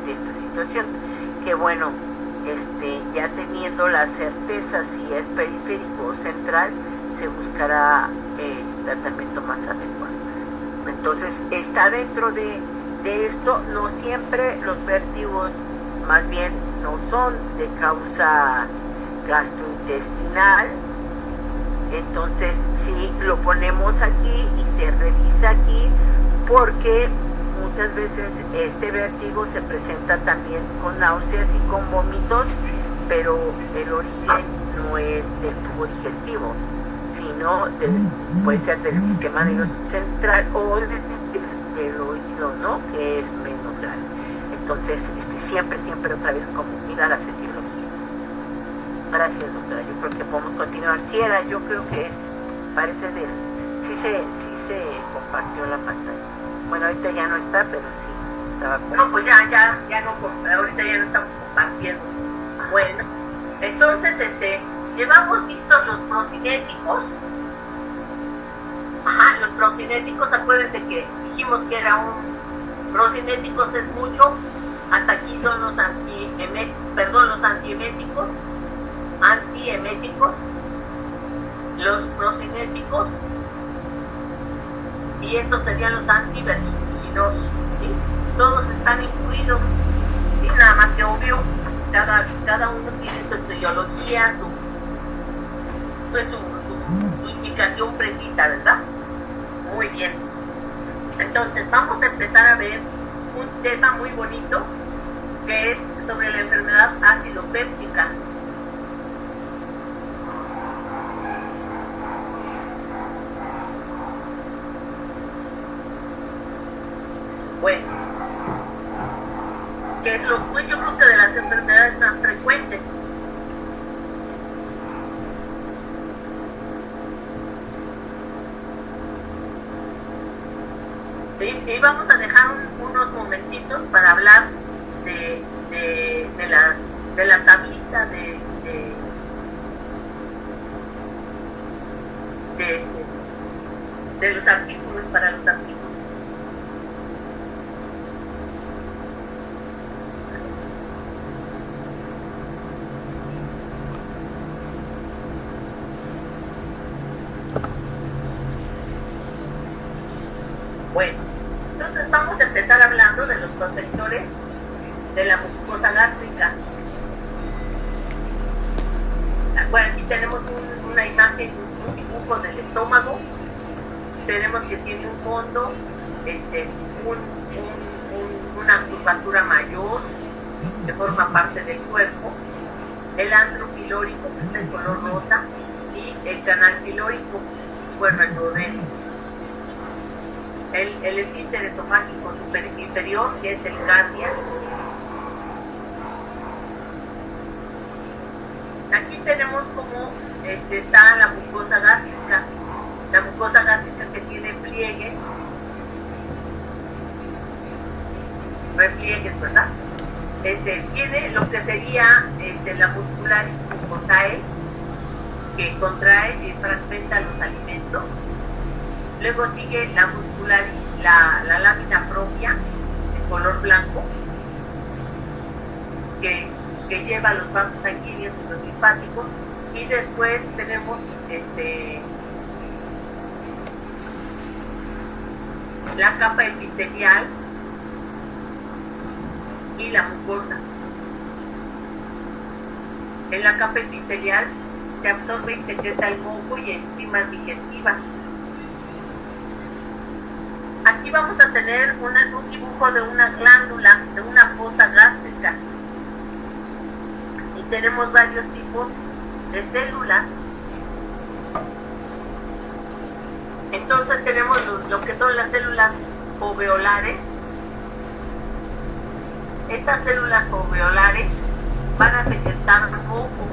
[SPEAKER 1] esta situación, que bueno, ya teniendo la certeza si es periférico o central, se buscará el tratamiento más adecuado. Entonces está dentro de esto. No siempre los vértigos, más bien no son de causa gastrointestinal, entonces sí lo ponemos aquí y se revisa aquí, porque muchas veces este vértigo se presenta también con náuseas y con vómitos, pero el origen no es del tubo digestivo, sino puede ser del sistema nervioso central o del oído, ¿no? Que es menos grave. Entonces, siempre otra vez como mira las etiologías. Gracias, doctora. Yo creo que podemos continuar. Yo creo que parece sí se compartió la pantalla. Bueno, ahorita ya no está, pero sí estaba
[SPEAKER 2] No, pues ya no, ahorita ya no estamos compartiendo. Bueno, entonces, llevamos vistos los procinéticos. Los procinéticos, acuérdense que dijimos que era procinéticos es mucho, hasta aquí son los antieméticos, los procinéticos, y estos serían los antivertiginosos, ¿sí? Todos están incluidos, ¿sí? Nada más que obvio, cada uno tiene su etiología, su indicación precisa, ¿verdad? Muy bien. Entonces vamos a empezar a ver un tema muy bonito que es sobre la enfermedad acidopéptica. Bueno, que es pues yo creo que de las enfermedades más frecuentes. Y vamos a dejar unos momentitos para hablar de la tablita de los artículos para los artículos. Bueno, entonces vamos a empezar hablando de los protectores de la mucosa gástrica. Bueno, aquí tenemos una imagen, un dibujo del estómago. Tenemos que tiene un fondo, una curvatura mayor que forma parte del cuerpo, el antro pilórico que está en color rosa y el canal pilórico, bueno, el duodeno. El esfínter esofágico inferior, que es el cardias. Aquí tenemos como está la mucosa gástrica. La mucosa gástrica que tiene pliegues, repliegues, ¿verdad? Tiene lo que sería la muscularis mucosae, que contrae y fragmenta los alimentos. Luego sigue la muscularis, la lámina propia, de color blanco, que lleva los vasos sanguíneos y los linfáticos. Y después tenemos la capa epitelial y la mucosa. En la capa epitelial se absorbe y secreta el moco y enzimas digestivas. Aquí vamos a tener un dibujo de una glándula, de una fosa gástrica. Y tenemos varios tipos de células. Entonces tenemos lo que son las células foveolares. Estas células foveolares van a secretar moco.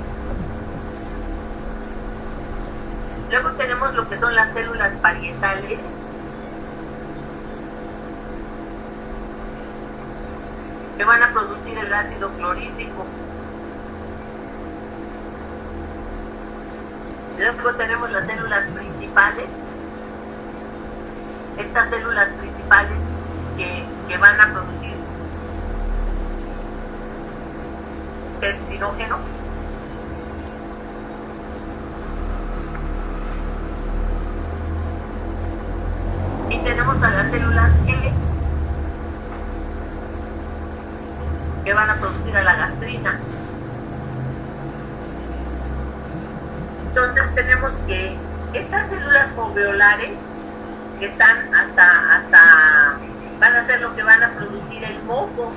[SPEAKER 2] Luego tenemos lo que son las células parietales, que van a producir el ácido clorhídrico. Luego tenemos las células principales. Estas células principales que van a producir pepsinógeno. Y tenemos a las células G, que van a producir a la gastrina. Entonces tenemos que estas células foveolares que están van a ser lo que van a producir el moco.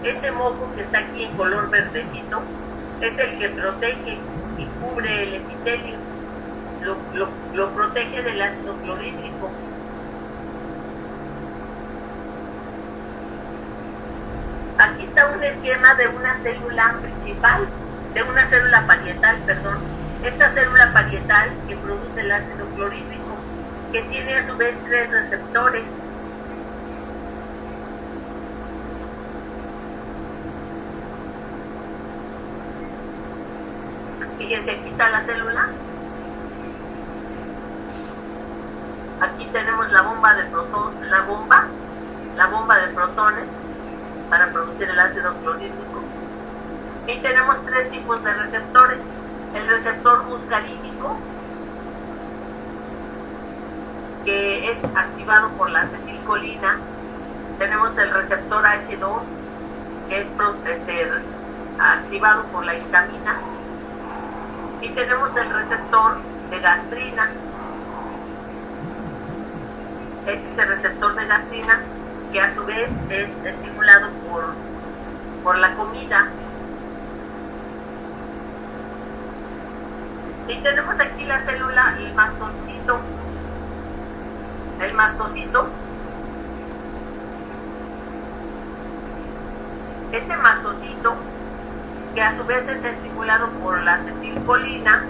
[SPEAKER 2] Este moco que está aquí en color verdecito es el que protege y cubre el epitelio, lo protege del ácido clorhídrico. Aquí está un esquema de una célula principal, de una célula parietal, perdón. Esta célula parietal que produce el ácido clorhídrico, que tiene a su vez 3 receptores. Fíjense, aquí está la célula. Aquí tenemos la bomba de protones para producir el ácido clorhídrico. Y tenemos 3 tipos de receptores. El receptor muscarínico, que es activado por la acetilcolina. Tenemos el receptor H2, que es activado por la histamina. Y tenemos el receptor de gastrina. Este receptor de gastrina, que a su vez es estimulado por la comida. Y tenemos aquí la célula, el mastocito. El mastocito. Este mastocito, que a su vez es estimulado por la acetilcolina,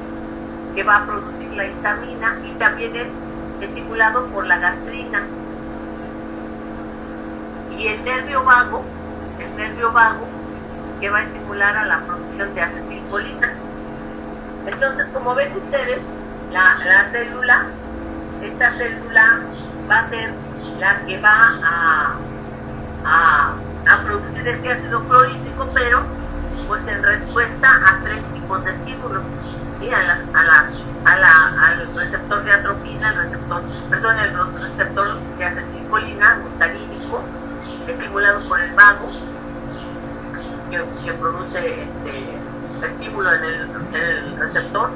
[SPEAKER 2] que va a producir la histamina, y también es estimulado por la gastrina. Y el nervio vago, que va a estimular a la producción de acetilcolina. Entonces, como ven ustedes, esta célula va a ser la que va a producir este ácido clorhídrico, pero pues en respuesta a 3 tipos de estímulos, ¿sí? Al receptor de atropina, el receptor de acetilcolina que produce estímulo en el receptor,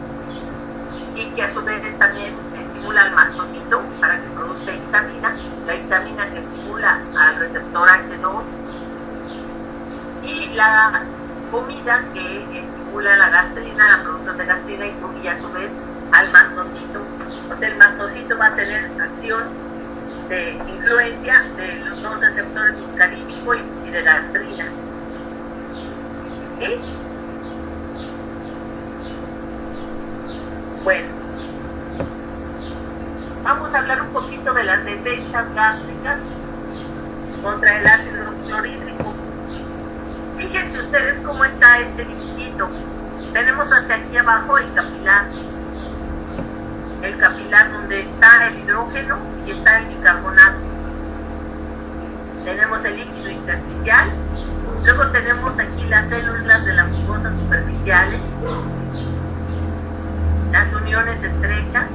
[SPEAKER 2] y que a su vez también estimula al mastocito para que produzca histamina, la histamina que estimula al receptor H2, y la comida que estimula la gastrina, la producción de gastrina, y a su vez al mastocito. O sea, el mastocito va a tener acción de influencia de los dos receptores muscarínico y de gastrina. ¿Sí? Bueno, vamos a hablar un poquito de las defensas gástricas contra el ácido clorhídrico. Fíjense ustedes cómo está este dibujito. Tenemos hasta aquí abajo el capilar donde está el hidrógeno y está el bicarbonato. Tenemos el líquido intersticial, luego tenemos aquí las células de la mucosa superficiales, las uniones estrechas,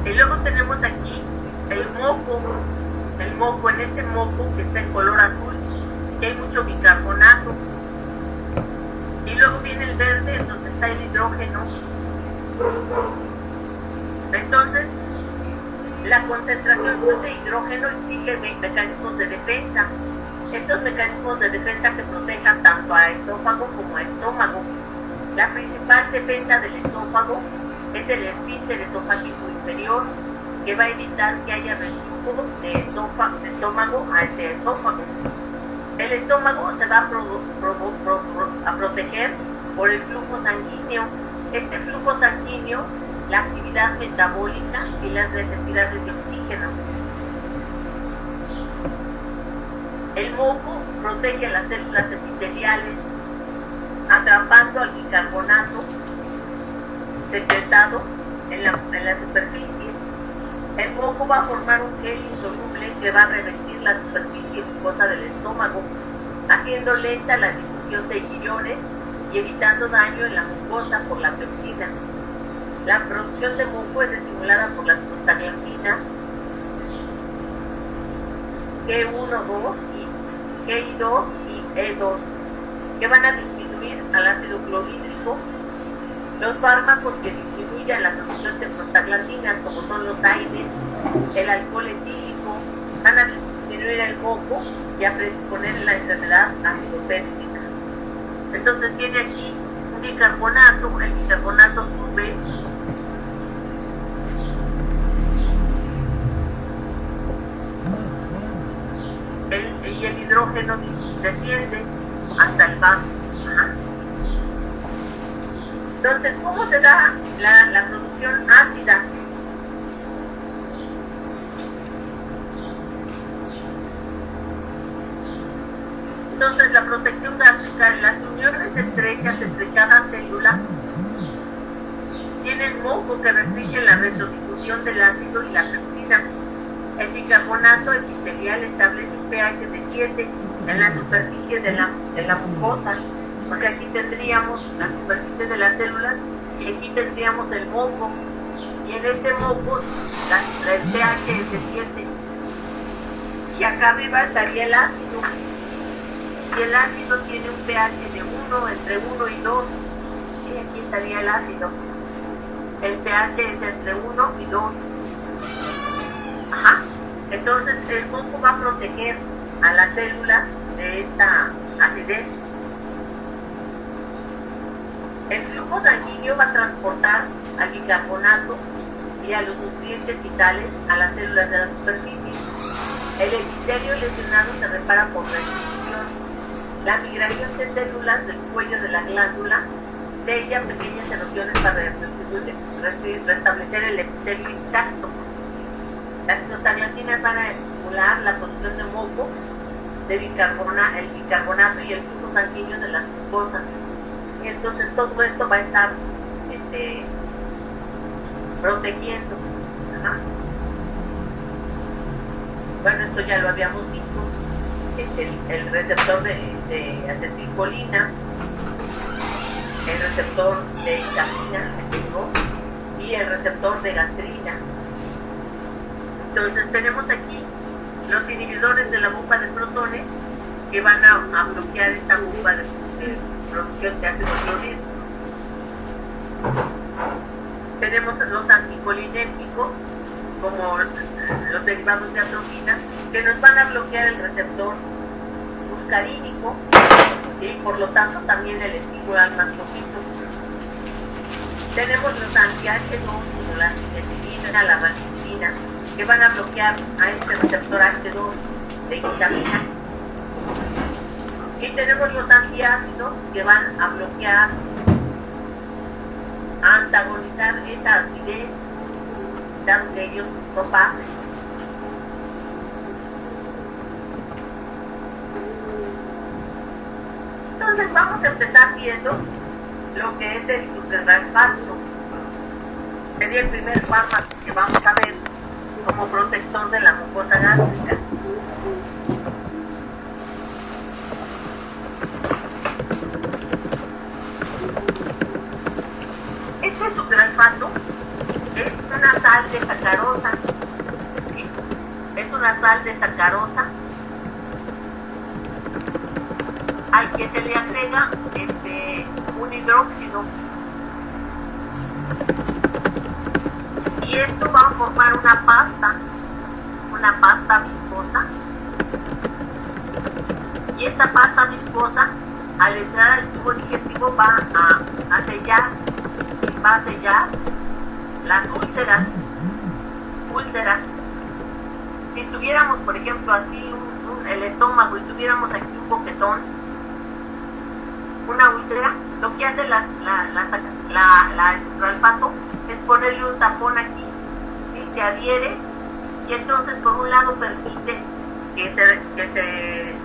[SPEAKER 2] y luego tenemos aquí el moco, en este moco que está en color azul, que hay mucho bicarbonato, y luego viene el verde en donde está el hidrógeno. Entonces, la concentración de hidrógeno exige mecanismos de defensa. Estos mecanismos de defensa que protejan tanto a esófago como a estómago. La principal defensa del esófago es el esfínter esofágico inferior, que va a evitar que haya reflujo de estómago hacia esófago. El estómago se va a proteger por el flujo sanguíneo. Este flujo sanguíneo, la actividad metabólica y las necesidades de oxígeno. El moco protege a las células epiteliales, atrapando al bicarbonato secretado en la superficie. El moco va a formar un gel insoluble que va a revestir la superficie mucosa del estómago, haciendo lenta la difusión de iones y evitando daño en la mucosa por la pepsina. La producción de moco es estimulada por las prostaglandinas G1-2 y GI2 y E2, que van a disminuir al ácido clorhídrico. Los fármacos que disminuyen la producción de prostaglandinas, como son los AINES, el alcohol etílico, van a disminuir el moco y a predisponer la enfermedad acidopéptica. Entonces tiene aquí un bicarbonato, el bicarbonato sube y el hidrógeno desciende hasta el vaso. Entonces, ¿cómo se da la producción ácida? Entonces, la protección gástrica, las uniones estrechas entre cada célula tienen moco que restringe la retrodifusión del ácido y la pepsina. El bicarbonato epitelial establece un pH de 7 en la superficie de la mucosa. O sea, aquí tendríamos la superficie de las células y aquí tendríamos el moco. Y en este moco el pH es de 7. Y acá arriba estaría el ácido. Y el ácido tiene un pH de 1, entre 1 y 2. Y aquí estaría el ácido. El pH es entre 1 y 2. Entonces el moco va a proteger a las células de esta acidez. El flujo sanguíneo va a transportar al bicarbonato y a los nutrientes vitales a las células de la superficie. El epitelio lesionado se repara por restitución. La migración de células del cuello de la glándula sella pequeñas erosiones para restablecer el epitelio intacto. Las prostaglandinas van a estimular la producción de moco, el bicarbonato y el flujo sanguíneo de las mucosas. Y entonces todo esto va a estar protegiendo. Bueno, esto ya lo habíamos visto. El receptor de acetilcolina, el receptor de histamina H2 y el receptor de gastrina. Entonces tenemos aquí los inhibidores de la bomba de protones que van a bloquear esta bomba de producción de ácido clorhídrico. Tenemos los anticolinérgicos, como los derivados de atropina, que nos van a bloquear el receptor muscarínico y por lo tanto también el estímulo al mastocito. Tenemos los anti-H2 como la cinetina, la vancomicina, que van a bloquear a este receptor H2 de histamina. Y tenemos los antiácidos que van a bloquear, a antagonizar esta acidez, dado que ellos son bases. Entonces vamos a empezar viendo lo que es el sucralfato. Sería el primer fármaco que vamos a ver como protector de la mucosa gástrica. Este sucralfato es una sal de sacarosa, ¿sí? Es una sal de sacarosa al que se le agrega un hidróxido, y esto va a formar una pasta viscosa, y esta pasta viscosa al entrar al tubo digestivo va a sellar las úlceras. Si tuviéramos, por ejemplo, así el estómago y tuviéramos aquí un boquetón, una úlcera, lo que hace el sucralfato es ponerle un tapón aquí, ¿sí? Se adhiere, y entonces por un lado permite que se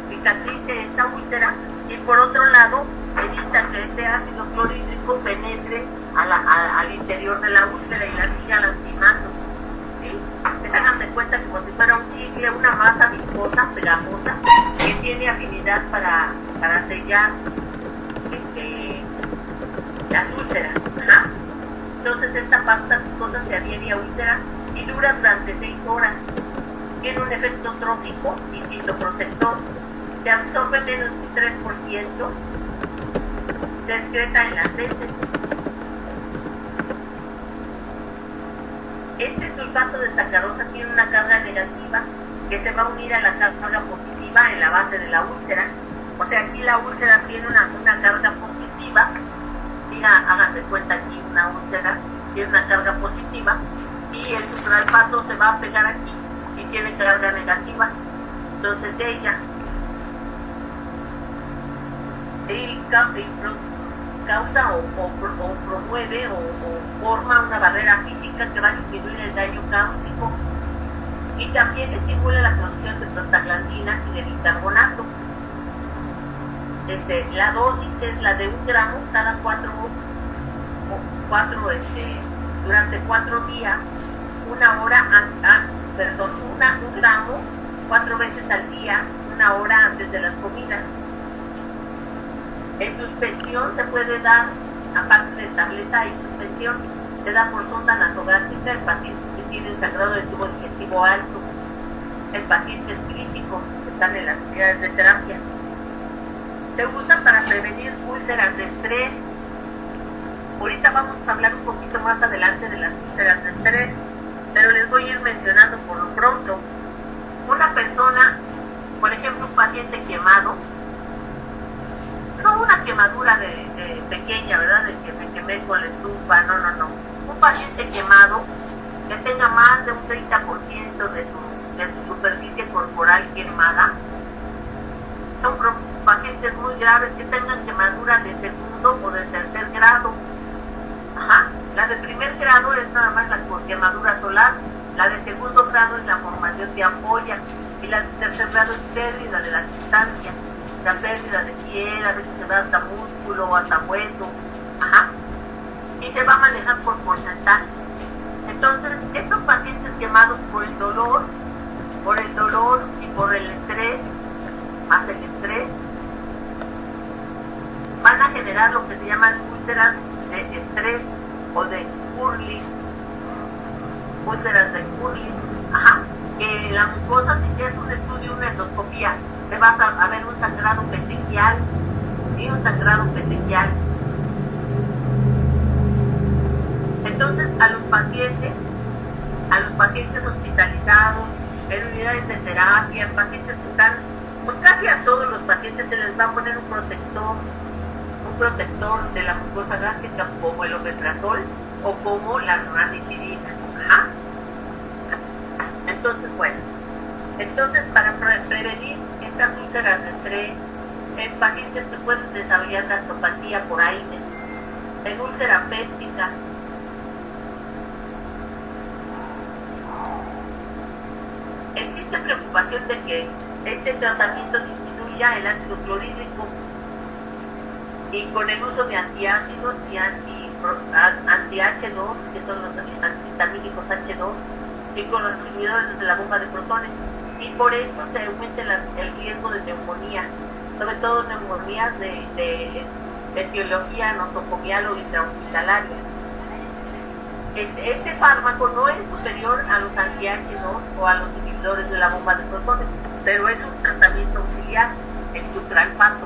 [SPEAKER 2] cicatrice esta úlcera, y por otro lado evita que este ácido clorhídrico penetre al interior de la úlcera y la siga lastimando, ¿sí? Se hagan de cuenta como si fuera un chicle, una masa viscosa, pegajosa, que tiene afinidad para sellar las úlceras. Ajá. Entonces esta pasta viscosa se adhiere a úlceras y dura durante 6 horas. Tiene un efecto trófico y citoprotector. Se absorbe menos de un 3%. Se excreta en las heces. Este sulfato de sacarosa tiene una carga negativa que se va a unir a la carga positiva en la base de la úlcera. O sea, aquí la úlcera tiene una carga positiva. Hagan de cuenta aquí una úlcera tiene una carga positiva, y el sucralfato se va a pegar aquí y tiene carga negativa. Entonces ella causa o promueve o forma una barrera física que va a disminuir el daño cáustico, y también estimula la producción de prostaglandinas y de bicarbonato. La dosis es la de 1 gramo cada 4 durante 4 días, 1 hora, un gramo 4 veces al día, 1 hora antes de las comidas. En suspensión se puede dar, aparte de tableta y suspensión, se da por sonda nasogástrica en pacientes que tienen sangrado del tubo digestivo alto, en pacientes críticos que están en las unidades de terapia. Se usa para prevenir úlceras de estrés. Ahorita vamos a hablar un poquito más adelante de las úlceras de estrés, pero les voy a ir mencionando por lo pronto. Una persona, por ejemplo, un paciente quemado, no una quemadura de pequeña, ¿verdad? De que me quemé con la estufa, no. Un paciente quemado que tenga más de un 30% de su superficie corporal quemada. Son pacientes muy graves que tengan quemadura de segundo o de tercer grado. Ajá. La de primer grado es nada más la quemadura solar, la de segundo grado es la formación de ampolla, y la de tercer grado es pérdida de la sustancia, o sea, pérdida de piel, a veces se da hasta músculo o hasta hueso. Ajá. Y se va a manejar por porcentajes. Entonces, estos pacientes quemados por el dolor y por el estrés, más el estrés, van a generar lo que se llaman úlceras de estrés o de Curly, úlceras de Curly. Ajá. Que la mucosa, si se hace un estudio, una endoscopía, se va a ver un sangrado petequial, ¿sí? Un sangrado petequial. Entonces, a los pacientes hospitalizados, en unidades de terapia, pacientes que están, pues casi a todos los pacientes se les va a poner un protector de la mucosa gástrica, como el omeprazol o como la ranitidina. Ajá. Entonces, bueno, para prevenir estas úlceras de estrés en pacientes que pueden desarrollar gastropatía por AINES, en úlcera péptica, existe preocupación de que este tratamiento disminuya el ácido clorhídrico, y con el uso de antiácidos y anti-H2, que son los antihistamínicos H2, y con los inhibidores de la bomba de protones. Y por esto se aumenta el riesgo de neumonía, sobre todo neumonías de etiología nosocomial o intrahospitalaria. Este fármaco no es superior a los anti-H2 o a los inhibidores de la bomba de protones, pero es un tratamiento auxiliar, el sucralfato.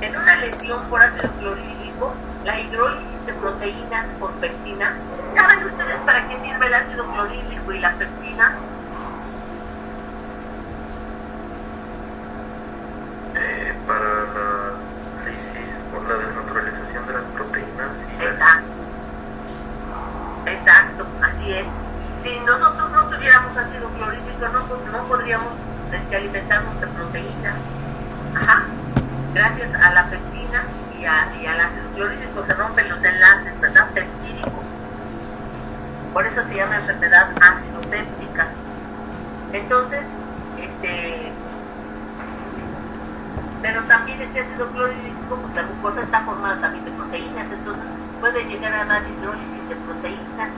[SPEAKER 2] En una lesión por ácido clorhídrico, la hidrólisis de proteínas por pepsina. ¿Saben ustedes para qué sirve el ácido clorhídrico y la pepsina?
[SPEAKER 3] Para la lisis o la desnaturalización de las proteínas.
[SPEAKER 2] Exacto, así es. Si nosotros no tuviéramos ácido clorhídrico, no podríamos alimentarnos de proteínas. Ajá. Gracias a la pepsina y al ácido clorhídrico se rompen los enlaces, ¿verdad? Peptídicos. Por eso se llama enfermedad ácido-péptica. Entonces, pero también este ácido clorhídrico, pues la glucosa está formada también de proteínas, entonces puede llegar a dar hidrólisis de proteínas,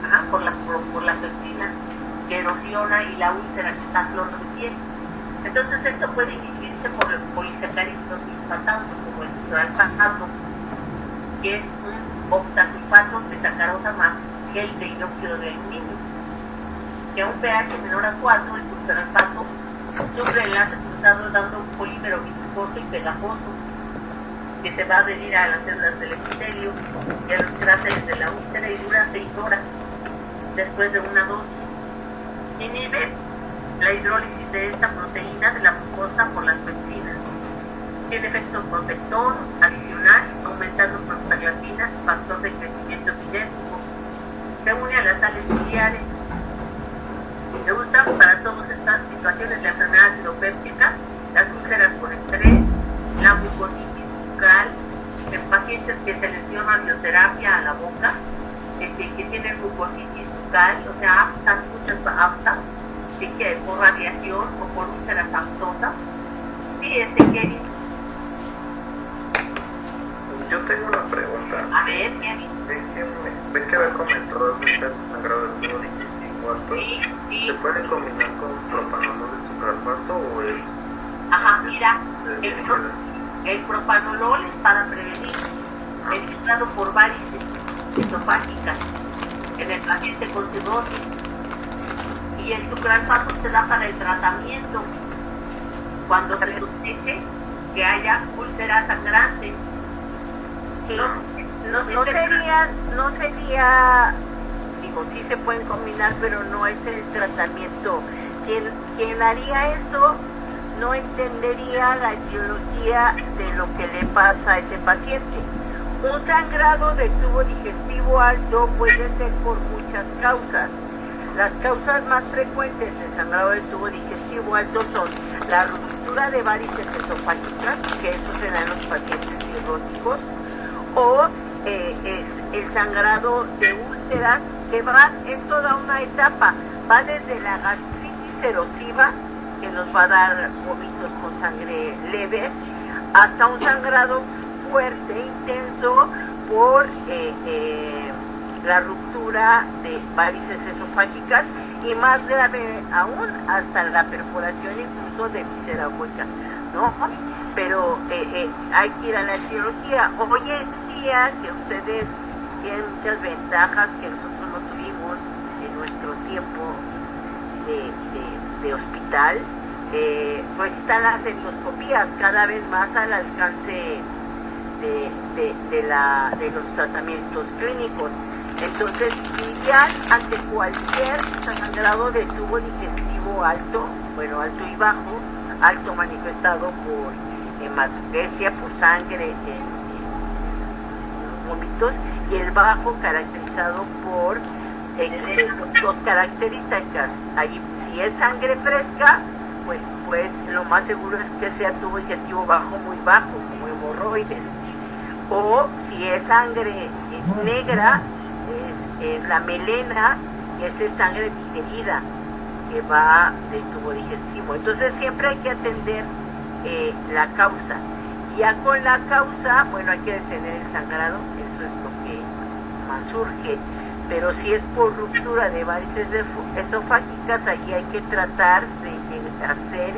[SPEAKER 2] ajá, por la pepsina que erosiona y la úlcera que está a flor de piel. Entonces esto puede inhibirse por polisacáridos sulfatados, como el sucralfato, que es un octasulfato de sacarosa más gel de hidróxido de aluminio, que a un pH menor a 4, el sucralfato sufre enlace cruzado dando un polímero viscoso y pegajoso que se va a adherir a las células del epitelio y a los cráteres de la úlcera y dura 6 horas después de una dosis. Inhibe la hidrólisis de esta proteína de la mucosa por las pepsinas. Tiene efecto protector adicional, aumentando prostaglandinas, factor de crecimiento epidérmico. Se une a las sales ciliares. Se usa para todas estas situaciones: la enfermedad acidopéptica, las úlceras por estrés, la mucositis bucal, en pacientes que se les dio radioterapia a la boca, que tienen mucositis bucal, o sea, aptas, muchas aptas, que por radiación o por úlceras aftosas. Sí, Kevin.
[SPEAKER 3] Yo tengo una pregunta.
[SPEAKER 2] A ver, Kevin.
[SPEAKER 3] ¿Ven que había comentado acerca del sangrado del tubo digestivo alto?
[SPEAKER 2] Sí.
[SPEAKER 3] ¿Se puede combinar con propanolol de sucralfato o es...?
[SPEAKER 2] Ajá, mira, el propanolol es para prevenir el sangrado por varices esofágicas en el paciente con cirrosis, y el sucralfato se da para el tratamiento cuando se sospeche que haya úlcera sangrante.
[SPEAKER 1] Sí.
[SPEAKER 2] No
[SPEAKER 1] sería, digo, sí se pueden combinar, pero no es el tratamiento. Quien haría eso no entendería la etiología de lo que le pasa a ese paciente. Un sangrado del tubo digestivo alto puede ser por muchas causas. Las causas más frecuentes del sangrado del tubo digestivo alto son la ruptura de varices esofágicas, que eso se da en los pacientes cirróticos, o el sangrado de úlceras, que es toda una etapa, va desde la gastritis erosiva, que nos va a dar vómitos con sangre leves, hasta un sangrado fuerte, intenso, por la ruptura de varices esofágicas, y más grave aún, hasta la perforación incluso de víscera hueca, ¿no? Pero hay que ir a la etiología. Hoy en día, que ustedes tienen muchas ventajas que nosotros no tuvimos, tiempo de hospital, pues están las endoscopías cada vez más al alcance de los tratamientos clínicos. Entonces, ideal ante cualquier sangrado de tubo digestivo alto, bueno, alto y bajo, alto manifestado por hematopesia, por sangre en vómitos, y el bajo caracterizado por dos características. Ahí, si es sangre fresca, pues lo más seguro es que sea tubo digestivo bajo, muy bajo, como hemorroides. O si es sangre negra, es la melena, y esa es sangre digerida que va del tubo digestivo. Entonces siempre hay que atender la causa. Ya con la causa, bueno, hay que detener el sangrado, eso es lo que más surge. Pero si es por ruptura de varices esofágicas, allí hay que tratar de hacer,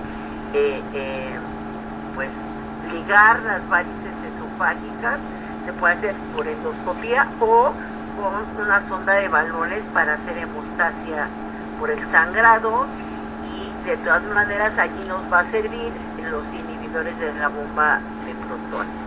[SPEAKER 1] pues, ligar las varices esofágicas. Se puede hacer por endoscopía o con una sonda de balones para hacer hemostasia por el sangrado, y de todas maneras allí nos va a servir los inhibidores de la bomba de protones.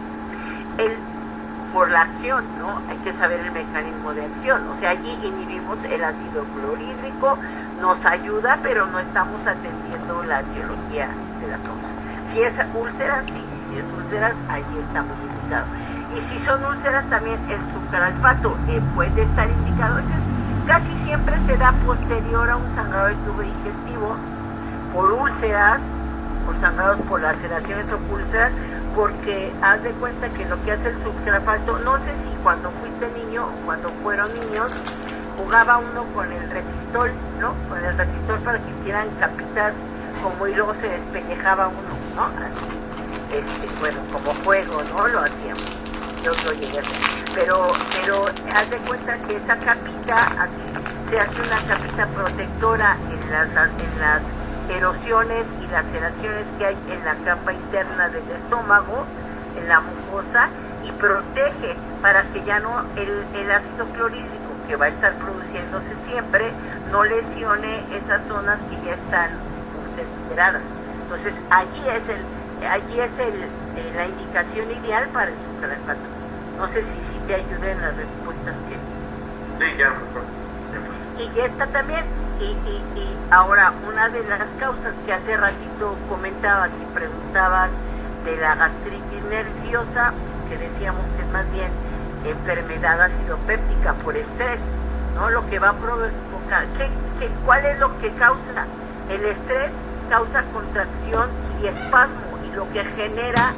[SPEAKER 1] Por la acción, ¿no? Hay que saber el mecanismo de acción. O sea, allí inhibimos el ácido clorhídrico, nos ayuda, pero no estamos atendiendo la etiología de la causa. Si es úlceras, sí. Si es úlceras, allí está muy indicado. Y si son úlceras, también el sucralfato puede estar indicado. Casi siempre se da posterior a un sangrado del tubo digestivo, por úlceras, por sangrados por laceraciones o úlceras, porque haz de cuenta que lo que hace el sucralfato, no sé si cuando fuiste niño o cuando fueron niños, jugaba uno con el resistol, ¿no? Con el resistol para que hicieran capitas como, y luego se despellejaba uno, ¿no? Así, bueno, como juego, ¿no? Lo hacíamos. Yo lo llegué a hacer. Pero haz de cuenta que esa capita, así, se hace una capita protectora en las erosiones y laceraciones que hay en la capa interna del estómago, en la mucosa, y protege para que ya no el ácido clorhídrico que va a estar produciéndose siempre no lesione esas zonas que ya están ulceradas. Entonces allí es la indicación ideal para el sucralfato. No sé si te ayuden las respuestas que...
[SPEAKER 3] Sí, ya mejor.
[SPEAKER 1] Y esta también, y ahora una de las causas que hace ratito comentabas y preguntabas de la gastritis nerviosa, que decíamos que es más bien enfermedad acidopéptica por estrés, ¿no? Lo que va a provocar, ¿cuál es lo que causa? El estrés causa contracción y espasmo, y lo que genera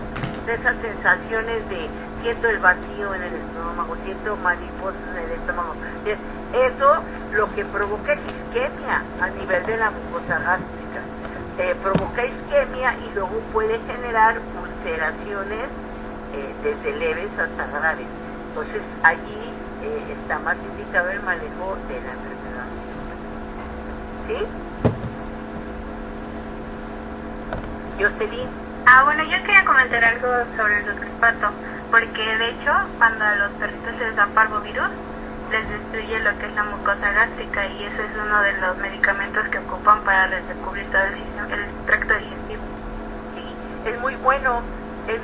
[SPEAKER 1] esas sensaciones de siento el vacío en el estómago, siento mariposas en el estómago. Eso lo que provoca es isquemia a nivel de la mucosa gástrica. Provoca isquemia y luego puede generar ulceraciones desde leves hasta graves. Entonces allí está más indicado el manejo de la enfermedad. ¿Sí? Jocelyn.
[SPEAKER 5] Bueno, yo quería comentar algo sobre el sucralfato, porque de hecho cuando a los perritos les da parvovirus, les destruye lo que es la mucosa gástrica, y ese es uno de los medicamentos que ocupan para recubrir todo el tracto digestivo.
[SPEAKER 1] Sí, es muy bueno el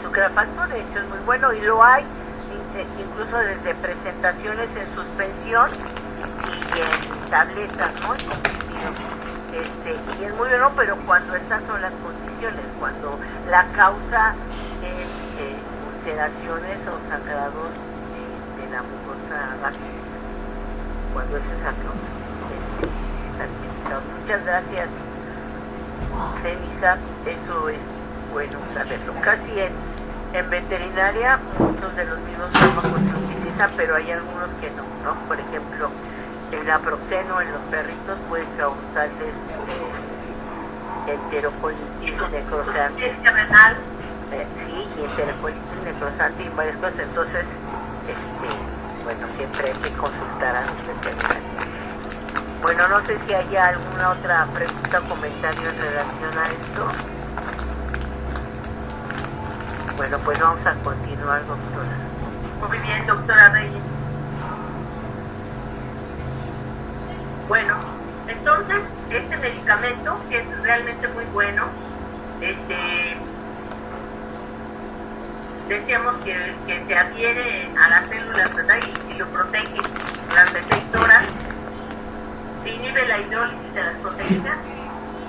[SPEAKER 1] sucralfato, de hecho es muy bueno, y lo hay incluso desde presentaciones en suspensión y en tabletas, ¿no? En comprimido. Y es muy bueno, pero cuando estas son las condiciones, cuando la causa es ulceraciones o sangrados de la mucosa gástrica, cuando es esa causa, están indicados. Muchas gracias, Denisa, eso es bueno saberlo. Casi en veterinaria muchos de los mismos fármacos se utilizan, pero hay algunos que no, ¿no? Por ejemplo, el naproxeno en los perritos puede causarles enterocolitis necrosante. Sí, y enterocolitis necrosante y varias cosas. Entonces, bueno, siempre hay que consultar a los veterinarios. Bueno, no sé si hay alguna otra pregunta o comentario en relación a esto. Bueno, pues vamos a continuar, doctora.
[SPEAKER 2] Muy bien, doctora Reyes. Bueno, entonces este medicamento, que es realmente muy bueno, decíamos que se adhiere a las células, ¿verdad? Y lo protege durante 6 horas, inhibe la hidrólisis de las proteínas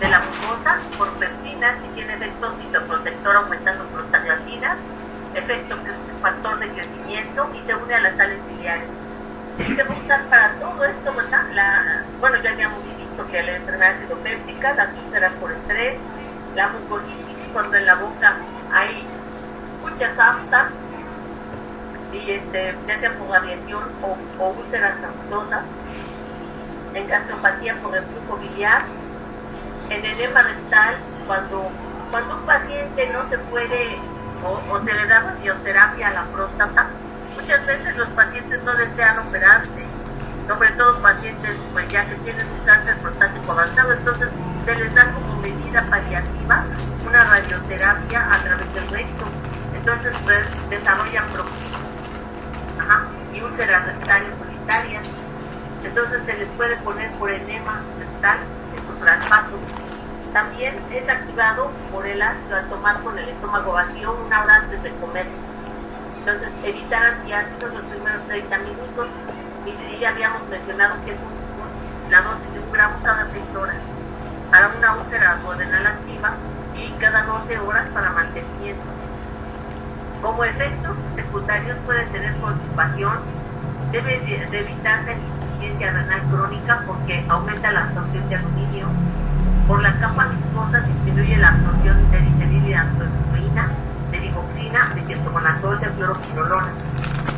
[SPEAKER 2] de la mucosa por pepsinas y tiene efecto citoprotector aumentando prostaglandinas, efecto factor de crecimiento y se une a las sales biliares. Y se va a usar para todo esto, ¿verdad? Bueno, ya habíamos visto que la enfermedad acidopéptica, las úlceras por estrés, la mucositis, cuando en la boca hay muchas aftas, y ya sea por radiación o úlceras aftosa, en gastropatía por reflujo biliar, en enema rectal, cuando un paciente no se puede o se le da radioterapia a la próstata. Muchas veces los pacientes no desean operarse, sobre todo pacientes pues ya que tienen un cáncer prostático avanzado, entonces se les da como medida paliativa una radioterapia a través del recto, entonces pues, desarrollan bronquitis y úlceras rectales solitarias, entonces se les puede poner por enema rectal, esofragmato. También es activado por el ácido al tomar con el estómago vacío 1 hora antes de comer. Entonces, evitar antiácidos los primeros 30 minutos. Y ya habíamos mencionado que es la dosis de 1 gramo cada 6 horas para una úlcera duodenal activa y cada 12 horas para mantenimiento. Como efectos secundarios puede tener constipación, debe de evitarse insuficiencia renal crónica porque aumenta la absorción de aluminio. Por la capa viscosa disminuye la absorción de dicetilhidratoína, de digoxina, de ketoconazol, de fluoroquinolonas.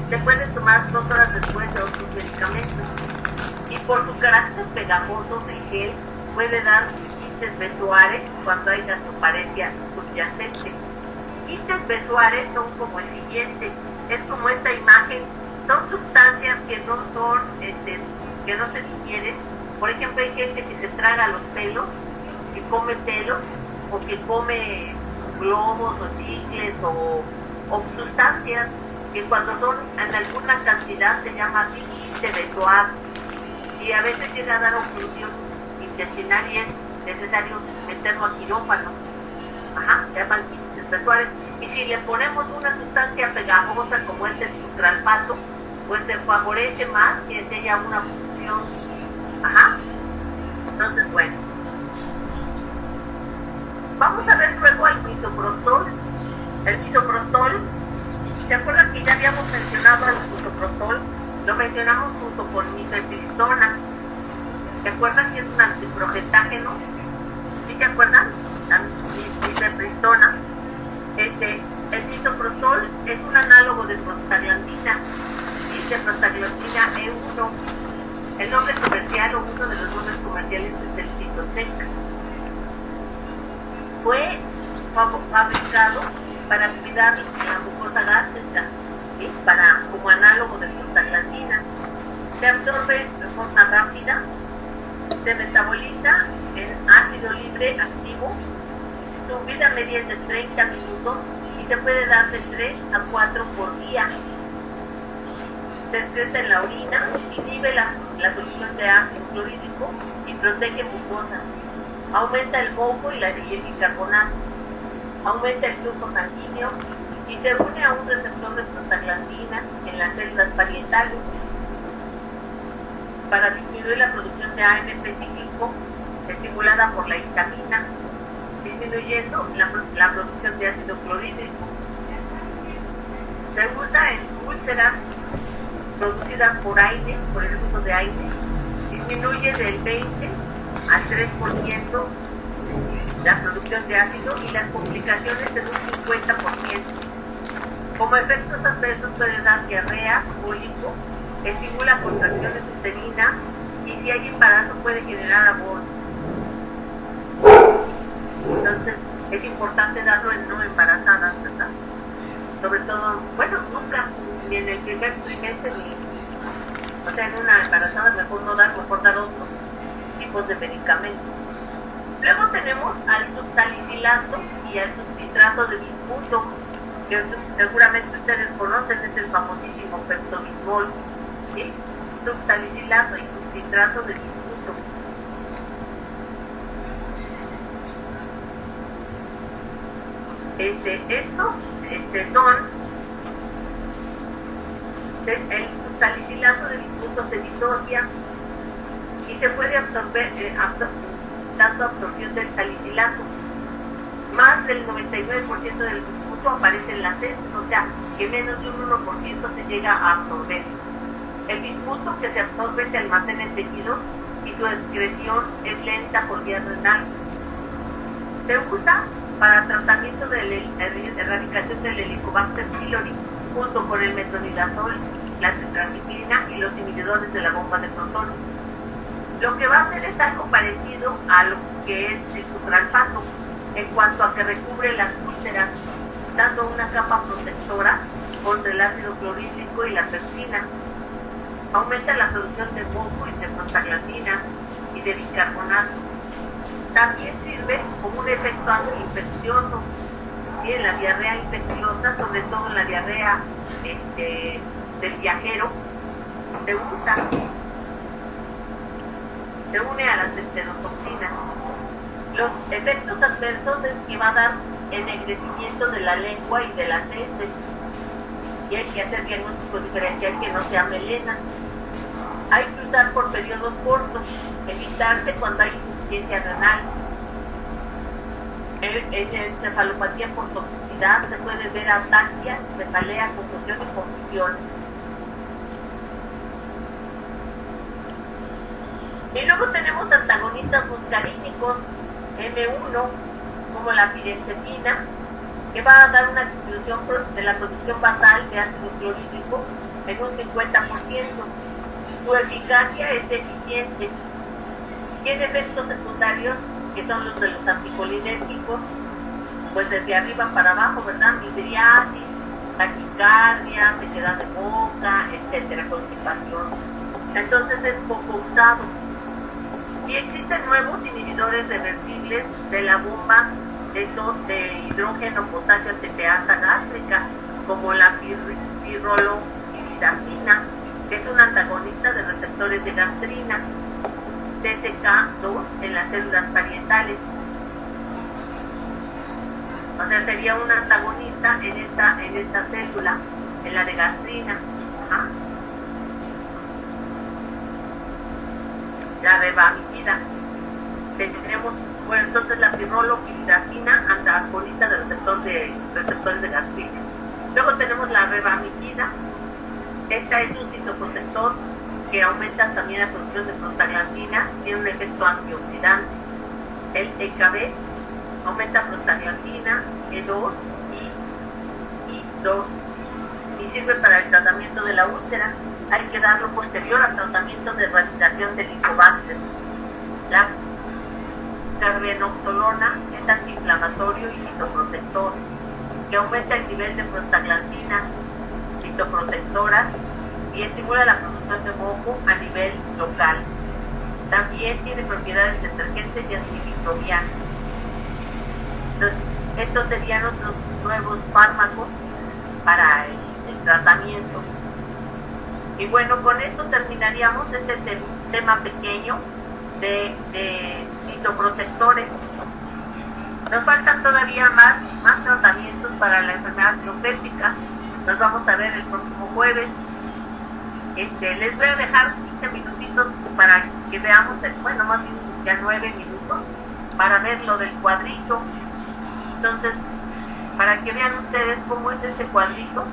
[SPEAKER 2] Se pueden tomar 2 horas después de otros medicamentos. Y por su carácter pegajoso del gel, puede dar quistes besoares cuando hay gastroparesia subyacente. Quistes besoares son como el siguiente, es como esta imagen, son sustancias que no son, que no se digieren. Por ejemplo, hay gente que se traga los pelos, que come pelos o que come globos o chicles o sustancias que cuando son en alguna cantidad se llama así quiste besoar y a veces llega a dar oclusión intestinal y es necesario meterlo a quirófano. Se llaman quistes besoares y si le ponemos una sustancia pegajosa como es el sucralfato, pues se favorece más que si haya una obstrucción. Entonces, bueno, vamos a ver luego al misoprostol. El misoprostol, ¿se acuerdan que ya habíamos mencionado al misoprostol? Lo mencionamos junto con mifepristona. ¿Se acuerdan que es un antiprogestágeno? ¿Sí se acuerdan? La mifepristona. El misoprostol es un análogo de prostaglandina. Dice prostaglandina E1. El nombre comercial o uno de los nombres comerciales es el Citotec. Fue fabricado para cuidar la mucosa gástrica, ¿sí? Como análogo de prostaglandinas. Se absorbe de forma rápida, se metaboliza en ácido libre activo, su vida media es de 30 minutos y se puede dar de 3 a 4 por día. Se excreta en la orina, inhibe la producción de ácido clorhídrico y protege mucosas. Aumenta el moco y el bicarbonato, aumenta el flujo sanguíneo y se une a un receptor de prostaglandinas en las células parietales para disminuir la producción de AMP cíclico estimulada por la histamina, disminuyendo la producción de ácido clorhídrico. Se usa en úlceras producidas por aire, por el uso de aire, disminuye del 20 al 3% la producción de ácido y las complicaciones en un 50%. Como efectos adversos puede dar diarrea, cólico, estimula contracciones uterinas y si hay embarazo puede generar aborto. Entonces es importante darlo en no embarazadas, ¿verdad? Sobre todo, bueno, nunca, ni en el primer trimestre, o sea, en una embarazada mejor no dar, mejor dar otros tipos de medicamentos. Luego tenemos al subsalicilato y al subcitrato de bismuto, que seguramente ustedes conocen, es el famosísimo peptobismol, ¿sí? Subsalicilato y subcitrato de bismuto. Estos son el salicilato de bismuto se disocia y se puede absorber dando absorción del salicilato. Más del 99% del bismuto aparece en las heces, o sea que menos de un 1% se llega a absorber. El bismuto que se absorbe se almacena en tejidos y su excreción es lenta por vía renal. Se usa para tratamiento de la erradicación del Helicobacter pylori junto con el metronidazol, la tetraciclina y los inhibidores de la bomba de protones. Lo que va a hacer es algo parecido a lo que es el sucralfato en cuanto a que recubre las úlceras, dando una capa protectora contra el ácido clorhídrico y la pepsina. Aumenta la producción de moco y de prostaglandinas y de bicarbonato. También sirve como un efecto antiinfeccioso y en la diarrea infecciosa, sobre todo en la diarrea del viajero, se usa. Se une a las enterotoxinas. Los efectos adversos es que va a dar ennegrecimiento de la lengua y de las heces. Y hay que hacer diagnóstico diferencial que no sea melena. Hay que usar por periodos cortos, evitarse cuando hay insuficiencia renal. En encefalopatía por toxicidad se puede ver ataxia, cefalea, confusión y confusiones. Y luego tenemos antagonistas muscarínicos, M1, como la pirencefina, que va a dar una disminución de la producción basal de ácido clorhídrico en un 50%. Su eficacia es deficiente. Tiene efectos secundarios que son los de los anticolinérgicos, pues desde arriba para abajo, ¿verdad? Midriasis, taquicardia, sequedad de boca, etcétera, constipación. Entonces es poco usado. Y existen nuevos inhibidores reversibles de la bomba de hidrógeno potasio tepeasa gástrica, como la pirrolopipidacina, que es un antagonista de receptores de gastrina, CCK2 en las células parietales. O sea, sería un antagonista en esta célula, en la de gastrina. Ajá. La ribamicina. Tendremos, bueno, entonces la pirrolopipidacina, antagonista de receptores de gastrina. Luego tenemos la ribamicina. Esta es un citoprotector que aumenta también la producción de prostaglandinas, tiene un efecto antioxidante. El EKB aumenta prostaglandina, E2 y I2 y sirve para el tratamiento de la úlcera. Hay que darlo posterior al tratamiento de erradicación del Helicobacter. La carbenoxolona es antiinflamatorio y citoprotector, que aumenta el nivel de prostaglandinas, citoprotectoras y estimula la producción de moco a nivel local. También tiene propiedades detergentes y antimicrobianas. Entonces, estos serían otros nuevos fármacos para el tratamiento. Y bueno, con esto terminaríamos este tema pequeño de citoprotectores. Nos faltan todavía más tratamientos para la enfermedad sinopéptica. Nos vamos a ver el próximo jueves. Les voy a dejar 15 minutitos para que veamos, bueno, más bien ya 9 minutos, para ver lo del cuadrito. Entonces, para que vean ustedes cómo es este cuadrito.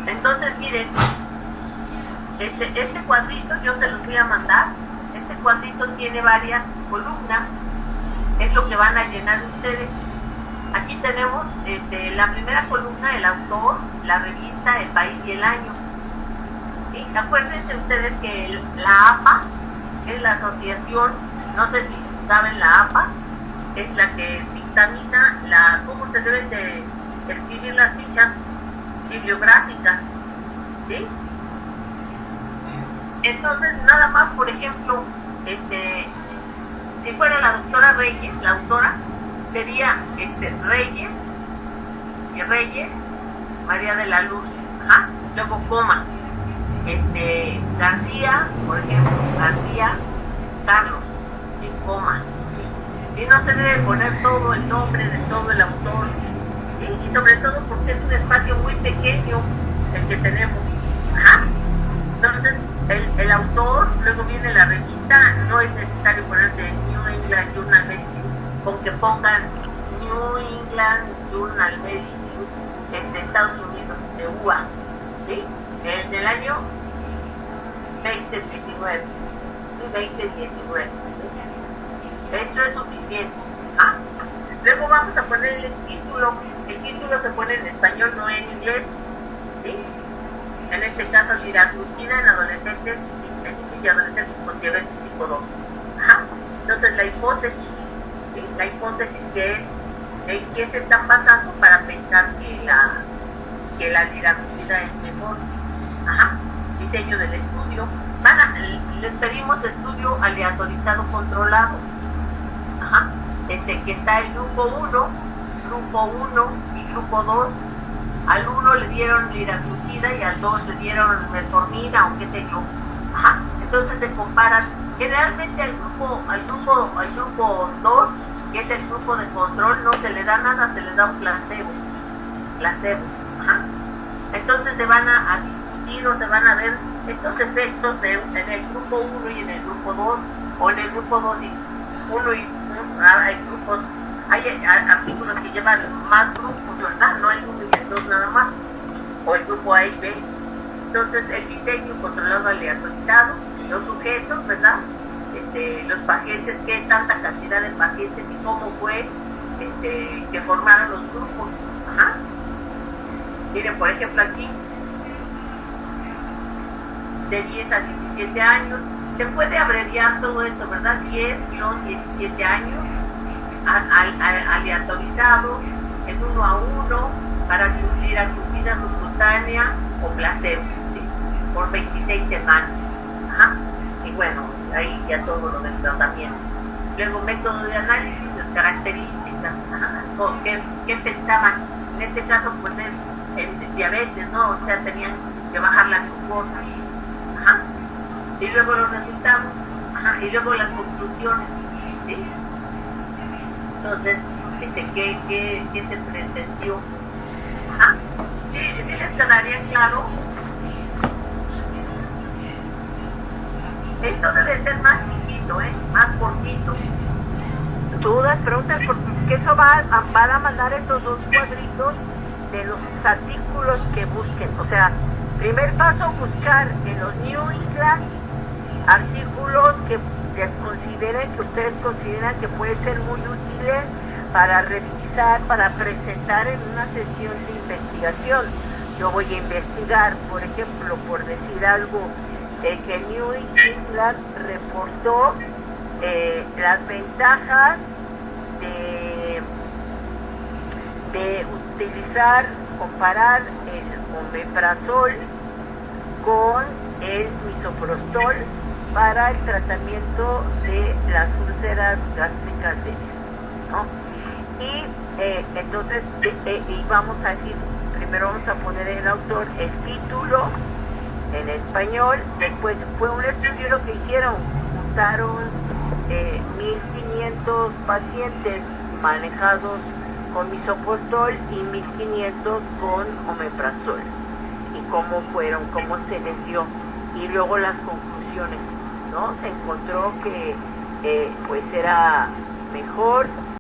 [SPEAKER 2] Entonces, miren, este cuadrito yo se los voy a mandar. Este cuadrito tiene varias columnas, es lo que van a llenar ustedes. Aquí tenemos la primera columna, el autor, la revista, el país y el año. ¿Sí? Acuérdense ustedes que la APA es la asociación, no sé si saben, la APA es la que dictamina cómo se deben de escribir las fichas bibliográficas, ¿sí? Entonces, nada más, por ejemplo, si fuera la doctora Reyes, la autora, sería Reyes y Reyes, María de la Luz, ajá, luego coma, García, por ejemplo, García, Carlos, en coma, ¿sí? Si no se debe poner todo el nombre de todo el autor, ¿sí? Y sobre todo porque es un espacio muy pequeño el que tenemos, ajá. Entonces, el autor, luego viene la revista, no es necesario ponerte New England Journal Medicine, con que pongan New England Journal Medicine, Estados Unidos, de UA, ¿sí? En el año 2019, ¿sí? 2019, ¿sí? Esto es suficiente. Ah. Luego vamos a poner el título se pone en español, no en inglés, ¿sí? En este caso, liraglutida en adolescentes y adolescentes con diabetes tipo 2. Ajá. Entonces, la hipótesis, ¿sí? La hipótesis que es en qué se están basando para pensar que la liraglutida es mejor. Ajá. Diseño del estudio. Les pedimos estudio aleatorizado controlado. Ajá. Que está el grupo 1 y grupo 2. Al 1 le dieron liraglutida y al 2 le dieron metformina o qué sé yo. Ajá. Entonces se comparan. Generalmente al grupo 2, que es el grupo de control, no se le da nada, se le da un placebo. Ajá. Entonces se van a discutir o se van a ver estos efectos en el grupo 1 y en el grupo 2, o en el grupo 2 y 1 y 1, hay artículos que llevan más grupos, ¿verdad? No el 1 y el 2 nada más, o el grupo A y B. Entonces el diseño controlado aleatorizado, los sujetos, ¿verdad? Los pacientes, qué tanta cantidad de pacientes y cómo fue que formaron los grupos. Ajá. Miren, por ejemplo, aquí de 10 a 17 años, se puede abreviar todo esto, ¿verdad? 10-17 años, aleatorizados, en 1 a 1, para liraglutida subcutánea o placebo, ¿sí? Por 26 semanas. Ajá. Y bueno, ahí ya todo lo del tratamiento. Luego, método de análisis, las características, ajá. ¿Qué pensaban? En este caso, pues es el diabetes, ¿no? O sea, tenían que bajar la glucosa. Ajá. Y luego los resultados, ajá. Y luego las conclusiones, ¿sí? Entonces, ¿qué se pretendió? Ajá. Sí les quedaría claro. Esto debe ser más chiquito, más cortito.
[SPEAKER 1] Dudas, preguntas, porque eso van a mandar esos 2 cuadritos de los artículos que busquen. O sea, primer paso, buscar en los New England artículos que que ustedes consideran que pueden ser muy útiles para revisar, para presentar en una sesión de investigación. Yo voy a investigar, por ejemplo, por decir algo, que New England reportó las ventajas de comparar el omeprazol con el misoprostol para el tratamiento de las úlceras gástricas leves, ¿no? Y entonces, y vamos a decir, primero vamos a poner el autor, el título en español. Después fue un estudio lo que hicieron, juntaron 1.500 pacientes manejados con misoprostol y 1.500 con omeprazol, y cómo se les dio, y luego las conclusiones, ¿no? Se encontró que pues era mejor